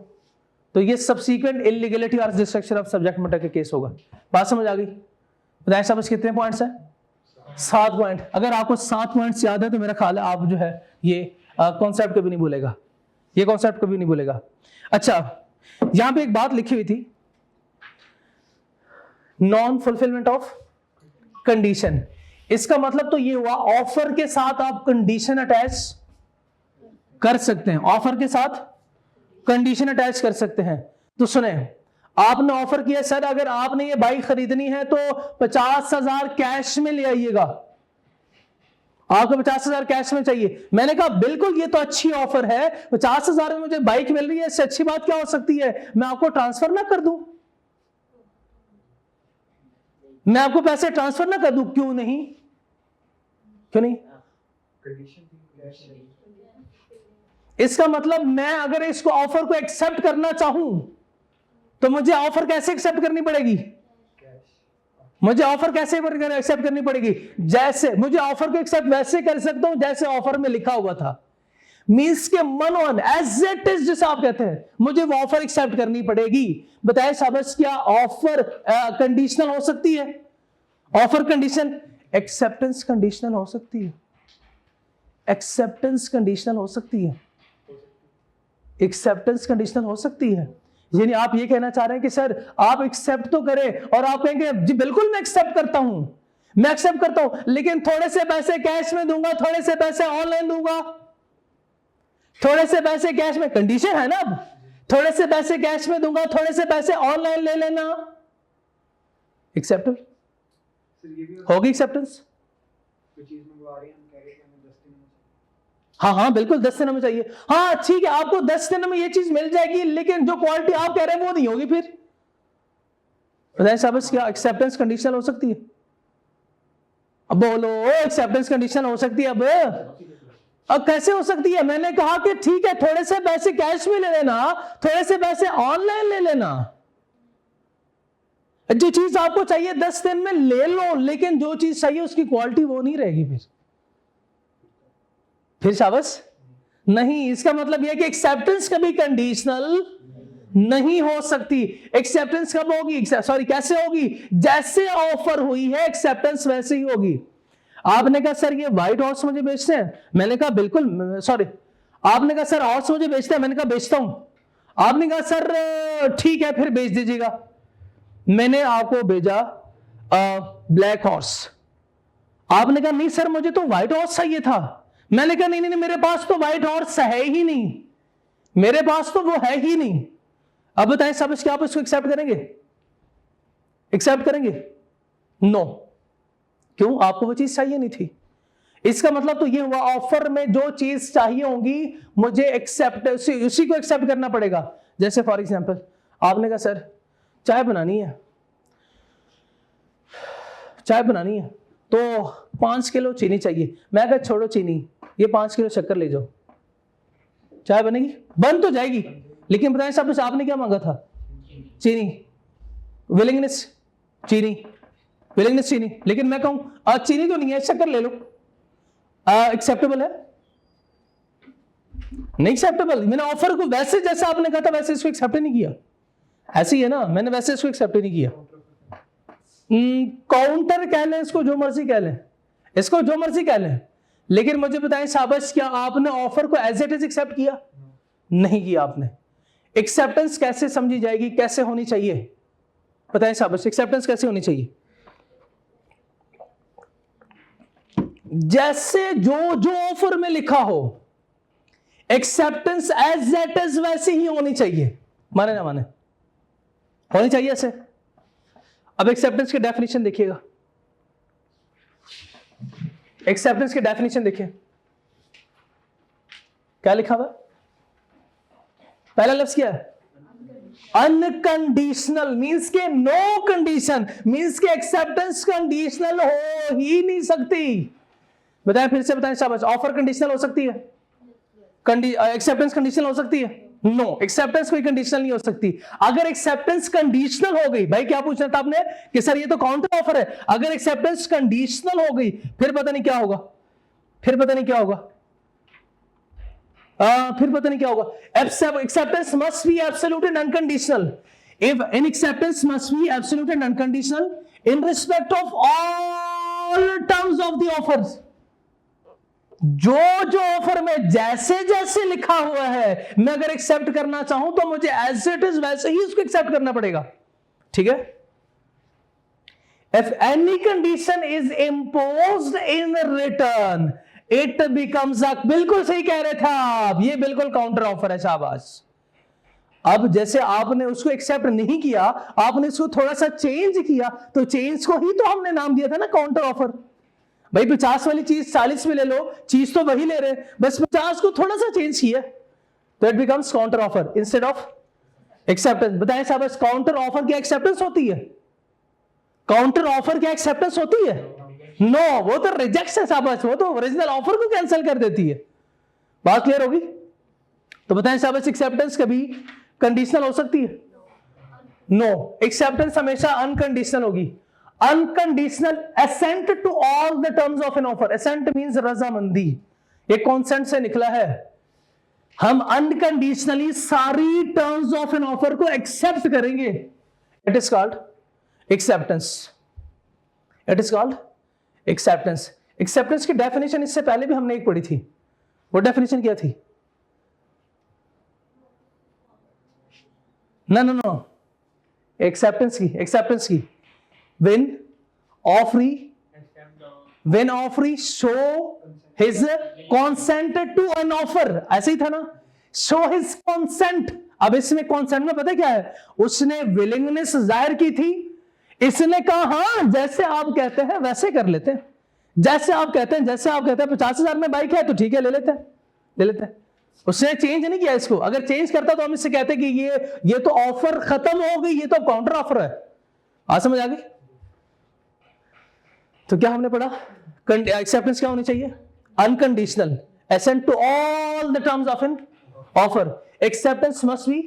तो ये सब्सीक्वेंट इलीगलिटी और डिस्ट्रक्शन ऑफ सब्जेक्ट मैटर के केस होगा। बात समझ आ गई? बताएं साहब कितने पॉइंट्स हैं? 7 पॉइंट। अगर आपको 7 पॉइंट्स याद है तो मेरा ख्याल है आप जो है ये कॉन्सेप्ट कभी नहीं भूलेगा, ये कॉन्सेप्ट कभी नहीं भूलेगा। अच्छा, यहां पे एक बात लिखी हुई थी, नॉन फुलफिलमेंट ऑफ कंडीशन। इसका मतलब तो ये हुआ ऑफर के साथ आप कंडीशन अटैच कर सकते हैं, ऑफर के साथ कंडीशन अटैच कर सकते हैं। तो सुने, आपने ऑफर किया सर अगर आपने ये बाइक खरीदनी है तो 50,000 कैश में ले आइएगा, आपको 50,000 कैश में चाहिए। मैंने कहा बिल्कुल ये तो अच्छी ऑफर है, 50,000 में मुझे बाइक मिल रही है, इससे अच्छी बात क्या हो सकती है? मैं आपको ट्रांसफर ना कर दूं, मैं आपको पैसे ट्रांसफर ना कर दूं? क्यों नहीं? क्यों नहीं? इसका मतलब मैं अगर इसको ऑफर को एक्सेप्ट करना चाहूं तो मुझे ऑफर कैसे एक्सेप्ट करनी पड़ेगी? मुझे ऑफर कैसे एक्सेप्ट करनी पड़ेगी? जैसे मुझे ऑफर को एक्सेप्ट वैसे कर सकता हूं जैसे ऑफर में लिखा हुआ था, मींस के मनोन एज इट इज, जैसे आप कहते हैं, मुझे वो ऑफर एक्सेप्ट करनी पड़ेगी। बताए साबस क्या ऑफर कंडीशनल हो सकती है? ऑफर कंडीशन, एक्सेप्टेंस कंडीशनल हो सकती है, एक्सेप्टेंस कंडीशनल हो सकती है, एक्सेप्टेंस कंडीशनल हो सकती है। यानी आप ये कहना चाह रहे हैं कि सर आप एक्सेप्ट तो करें, और आप कहेंगे जी बिल्कुल मैं एक्सेप्ट करता हूं, मैं एक्सेप्ट करता हूं, लेकिन थोड़े से पैसे कैश में दूंगा, थोड़े से पैसे ऑनलाइन दूंगा, थोड़े से पैसे कैश में, कंडीशन है ना, अब थोड़े से पैसे कैश में दूंगा, थोड़े से पैसे ऑनलाइन ले लेना, एक्सेप्टेबल होगी एक्सेप्टेंस? हाँ हाँ बिल्कुल 10 दिन में चाहिए, हाँ ठीक है आपको 10 दिन में ये चीज मिल जाएगी, लेकिन जो क्वालिटी आप कह रहे हैं वो नहीं होगी। फिर बताइए साहब क्या एक्सेप्टेंस कंडीशनल हो सकती है? अब बोलो एक्सेप्टेंस कंडीशनल हो सकती है? अब कैसे हो सकती है? मैंने कहा कि ठीक है थोड़े से पैसे कैश में ले लेना, थोड़े से पैसे ऑनलाइन ले लेना, जो चीज आपको चाहिए 10 दिन में ले लो, लेकिन जो चीज चाहिए उसकी क्वालिटी वो नहीं रहेगी। फिर शाबाश नहीं, इसका मतलब यह कि एक्सेप्टेंस कभी कंडीशनल नहीं हो सकती। एक्सेप्टेंस कब होगी? सॉरी कैसे होगी? जैसे ऑफर हुई है एक्सेप्टेंस वैसे ही होगी। आपने कहा सर ये व्हाइट हॉर्स मुझे बेचते हैं, मैंने कहा बिल्कुल, सॉरी आपने कहा सर हॉर्स मुझे बेचते हैं, मैंने कहा बेचता हूं। आपने कहा सर ठीक है फिर बेच दीजिएगा, मैंने आपको भेजा ब्लैक हॉर्स, आपने कहा नहीं सर मुझे तो व्हाइट हॉर्स चाहिए था। मैंने कहा नहीं नहीं नहीं, मेरे पास तो व्हाइट हॉर्स है ही नहीं, मेरे पास तो वो है ही नहीं। अब बताएं सब, क्या आप इसको एक्सेप्ट करेंगे? एक्सेप्ट करेंगे? नो। क्यों? आपको वो चीज चाहिए नहीं थी। इसका मतलब तो ये हुआ ऑफर में जो चीज चाहिए होगी मुझे एक्सेप्ट, उसी को एक्सेप्ट करना पड़ेगा। जैसे फॉर एग्जांपल आपने कहा सर चाय बनानी है, चाय बनानी है तो 5 किलो चीनी चाहिए। मैं कहा छोड़ो चीनी, ये 5 किलो शक्कर ले जाओ, चाय बनेगी, बन तो जाएगी। लेकिन बताएं साहब आपने क्या मांगा था? चीनी, विलिंगनेस चीनी, विलिंगनेस चीनी। लेकिन मैं कहूं चीनी तो नहीं है, शक्कर ले लो, एक्सेप्टेबल है? नहीं एक्सेप्टेबल। मैंने ऑफर को वैसे जैसा आपने कहा था वैसे इसको एक्सेप्ट नहीं किया। ऐसे ही है ना, मैंने वैसे इसको एक्सेप्ट नहीं किया। काउंटर कह लें इसको, जो मर्जी कह लें, इसको जो मर्जी कह लें, लेकिन मुझे बताएं शाबाश क्या आपने ऑफर को एज इट इज एक्सेप्ट किया? नहीं किया आपने। एक्सेप्टेंस कैसे समझी जाएगी, कैसे होनी चाहिए? बताएं शाबाश, एक्सेप्टेंस कैसे होनी चाहिए? जैसे जो जो ऑफर में लिखा हो एक्सेप्टेंस एज इट इज वैसे ही होनी चाहिए, माने ना माने, होनी चाहिए ऐसे। अब एक्सेप्टेंस की डेफिनेशन देखिएगा, एक्सेप्टेंस की डेफिनेशन देखिए क्या लिखा हुआ। पहला लफ्ज क्या है? अनकंडीशनल, मींस के नो कंडीशन, मींस के एक्सेप्टेंस कंडीशनल हो ही नहीं सकती। बताएं फिर से बताएं शाबाश, ऑफर कंडीशनल हो सकती है? एक्सेप्टेंस कंडीशनल हो सकती है? नो, एक्सेप्टेंस कोई कंडीशनल नहीं हो सकती। अगर एक्सेप्टेंस कंडीशनल हो गई, भाई क्या पूछना था आपने कि सर ये तो काउंटर ऑफर है, अगर एक्सेप्टेंस कंडीशनल हो गई फिर पता नहीं क्या होगा, फिर पता नहीं क्या होगा, फिर पता नहीं क्या होगा। Acceptance must B absolute and unconditional. If N acceptance must B absolute and unconditional in respect of all terms of the offers. जो जो ऑफर में जैसे जैसे लिखा हुआ है मैं अगर एक्सेप्ट करना चाहूं तो मुझे एज इट इज वैसे ही उसको एक्सेप्ट करना पड़ेगा। ठीक है? If any condition is imposed in return it becomes a, बिल्कुल सही कह रहे थे आप, ये बिल्कुल काउंटर ऑफर है, शाबाश। अब जैसे आपने उसको एक्सेप्ट नहीं किया, आपने इसको थोड़ा सा चेंज किया, तो चेंज को ही तो हमने नाम दिया था ना काउंटर ऑफर। भाई 50 वाली चीज 40 में ले लो, चीज तो वही ले रहे, बस 50 को थोड़ा सा चेंज किया, तो it becomes counter offer instead of acceptance. बताएं साहब, काउंटर ऑफर की एक्सेप्टेंस होती है? काउंटर ऑफर की एक्सेप्टेंस होती है? नो, वो तो रिजेक्ट है साहब, वो तो ओरिजिनल ऑफर को कैंसिल कर देती है। बात क्लियर होगी? तो बताएं साहब, एक्सेप्टेंस कभी कंडीशनल हो सकती है? नो, एक्सेप्टेंस हमेशा अनकंडीशनल होगी। Unconditional assent to all the terms of an offer. Assent means रजामंदी, ये कॉन्सेंट से निकला है। हम अनकंडीशनली सारी टर्म्स ऑफ एन ऑफर को एक्सेप्ट करेंगे, it is called acceptance. It is called acceptance. Acceptance की डेफिनेशन इससे पहले भी हमने एक पढ़ी थी, वो डेफिनेशन क्या थी? नो नो नो, एक्सेप्टेंस की when offeree show his consent to an offer, ऐसे ही था ना, show his consent। अब इसमें consent में पता क्या है? उसने willingness जाहिर की थी, इसने कहा हाँ जैसे आप कहते हैं वैसे कर लेते हैं, जैसे आप कहते हैं 50,000 में बाइक है तो ठीक है ले लेते हैं। उसने चेंज नहीं किया इसको। अगर चेंज करता तो हम इससे कहते कि ये तो ऑफर खत्म हो गई, ये तो काउंटर ऑफर है। आज समझ आ गई? तो क्या हमने पढ़ा? एक्सेप्टेंस क्या होनी चाहिए? Unconditional, assent to all the terms of an offer. Acceptance must be,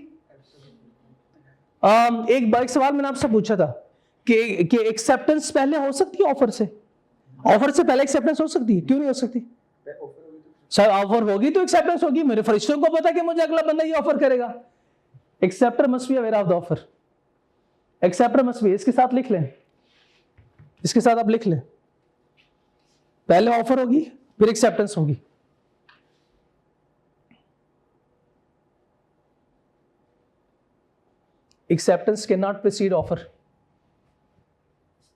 एक सवाल मैंने आपसे पूछा था कि एक्सेप्टेंस पहले हो सकती है ऑफर से? ऑफर से पहले एक्सेप्टेंस हो सकती है? क्यों नहीं हो सकती? सर ऑफर होगी तो एक्सेप्टेंस होगी। मेरे फरिश्तों को पता कि मुझे अगला बंदा ये ऑफर करेगा। Acceptor must be aware of the offer. Acceptor must be, इसके साथ लिख लें, इसके साथ आप लिख लें, पहले ऑफर होगी फिर एक्सेप्टेंस होगी। Acceptance can not preceded offer.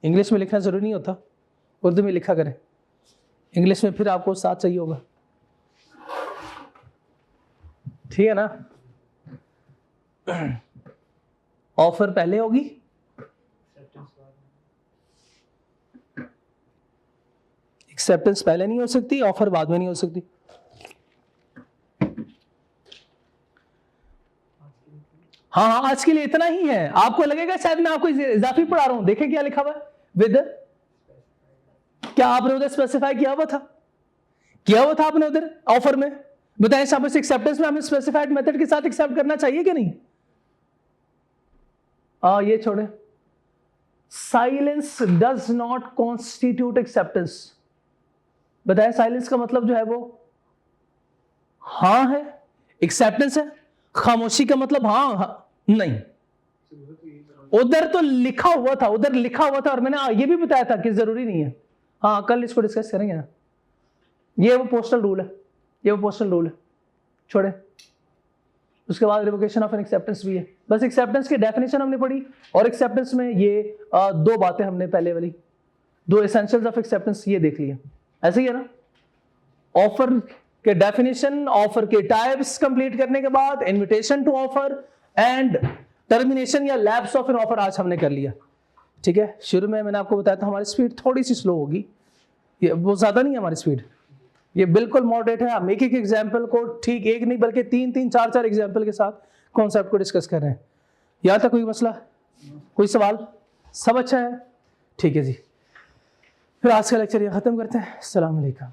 English में लिखना जरूरी नहीं होता, उर्दू में लिखा करें, इंग्लिश में फिर आपको साथ चाहिए होगा, ठीक है ना। ऑफर पहले होगी, एक्सेप्टेंस पहले नहीं हो सकती, ऑफर बाद में नहीं हो सकती। हाँ हाँ, आज के लिए इतना ही है। आपको लगेगा शायद मैं आपको इजाफी पढ़ा रहा हूं, देखें क्या लिखा हुआ है विद, क्या आपने उधर स्पेसिफाई किया हुआ था, आपने उधर ऑफर में बताएं, शाबाश। एक्सेप्टेंस में हमें स्पेसिफाइड मेथड के साथ एक्सेप्ट करना चाहिए कि नहीं? ये छोड़े, silence does not constitute acceptance. बताएं साइलेंस का मतलब जो है वो हाँ है, एक्सेप्टेंस है। खामोशी का मतलब हाँ नहीं। उधर तो लिखा हुआ था, और मैंने ये भी बताया था कि जरूरी नहीं है। हाँ, कल इसको डिस्कस करेंगे ना। ये वो पोस्टल रूल है, छोड़े। उसके बाद रिवोकेशन ऑफ एन एक्सेप्टेंस भी है। बस एक्सेप्टेंस की डेफिनेशन हमने पढ़ी, और एक्सेप्टेंस में ये दो बातें हमने पहले वाली, दो एसेंशियल्स ऑफ एक्सेप्टेंस ये देख लिया। ऐसे ही है ना, ऑफर के डेफिनेशन, ऑफर के टाइप्स कंप्लीट करने के बाद invitation to offer and termination या लैप्स ऑफ एन ऑफर आज हमने कर लिया। ठीक है, शुरू में मैंने आपको बताया था हमारी स्पीड थोड़ी सी स्लो होगी, ये वो ज्यादा नहीं है हमारी स्पीड, ये बिल्कुल मॉडरेट है। हम एक एक एग्जाम्पल को, ठीक एक नहीं बल्कि 3-3, 4-4 एग्जाम्पल के साथ कॉन्सेप्ट को डिस्कस कर रहे हैं। यहाँ तक कोई मसला, कोई सवाल? सब अच्छा है, ठीक है जी। फिर आज का लेक्चर ये खत्म करते हैं। अस्सलाम वालेकुम।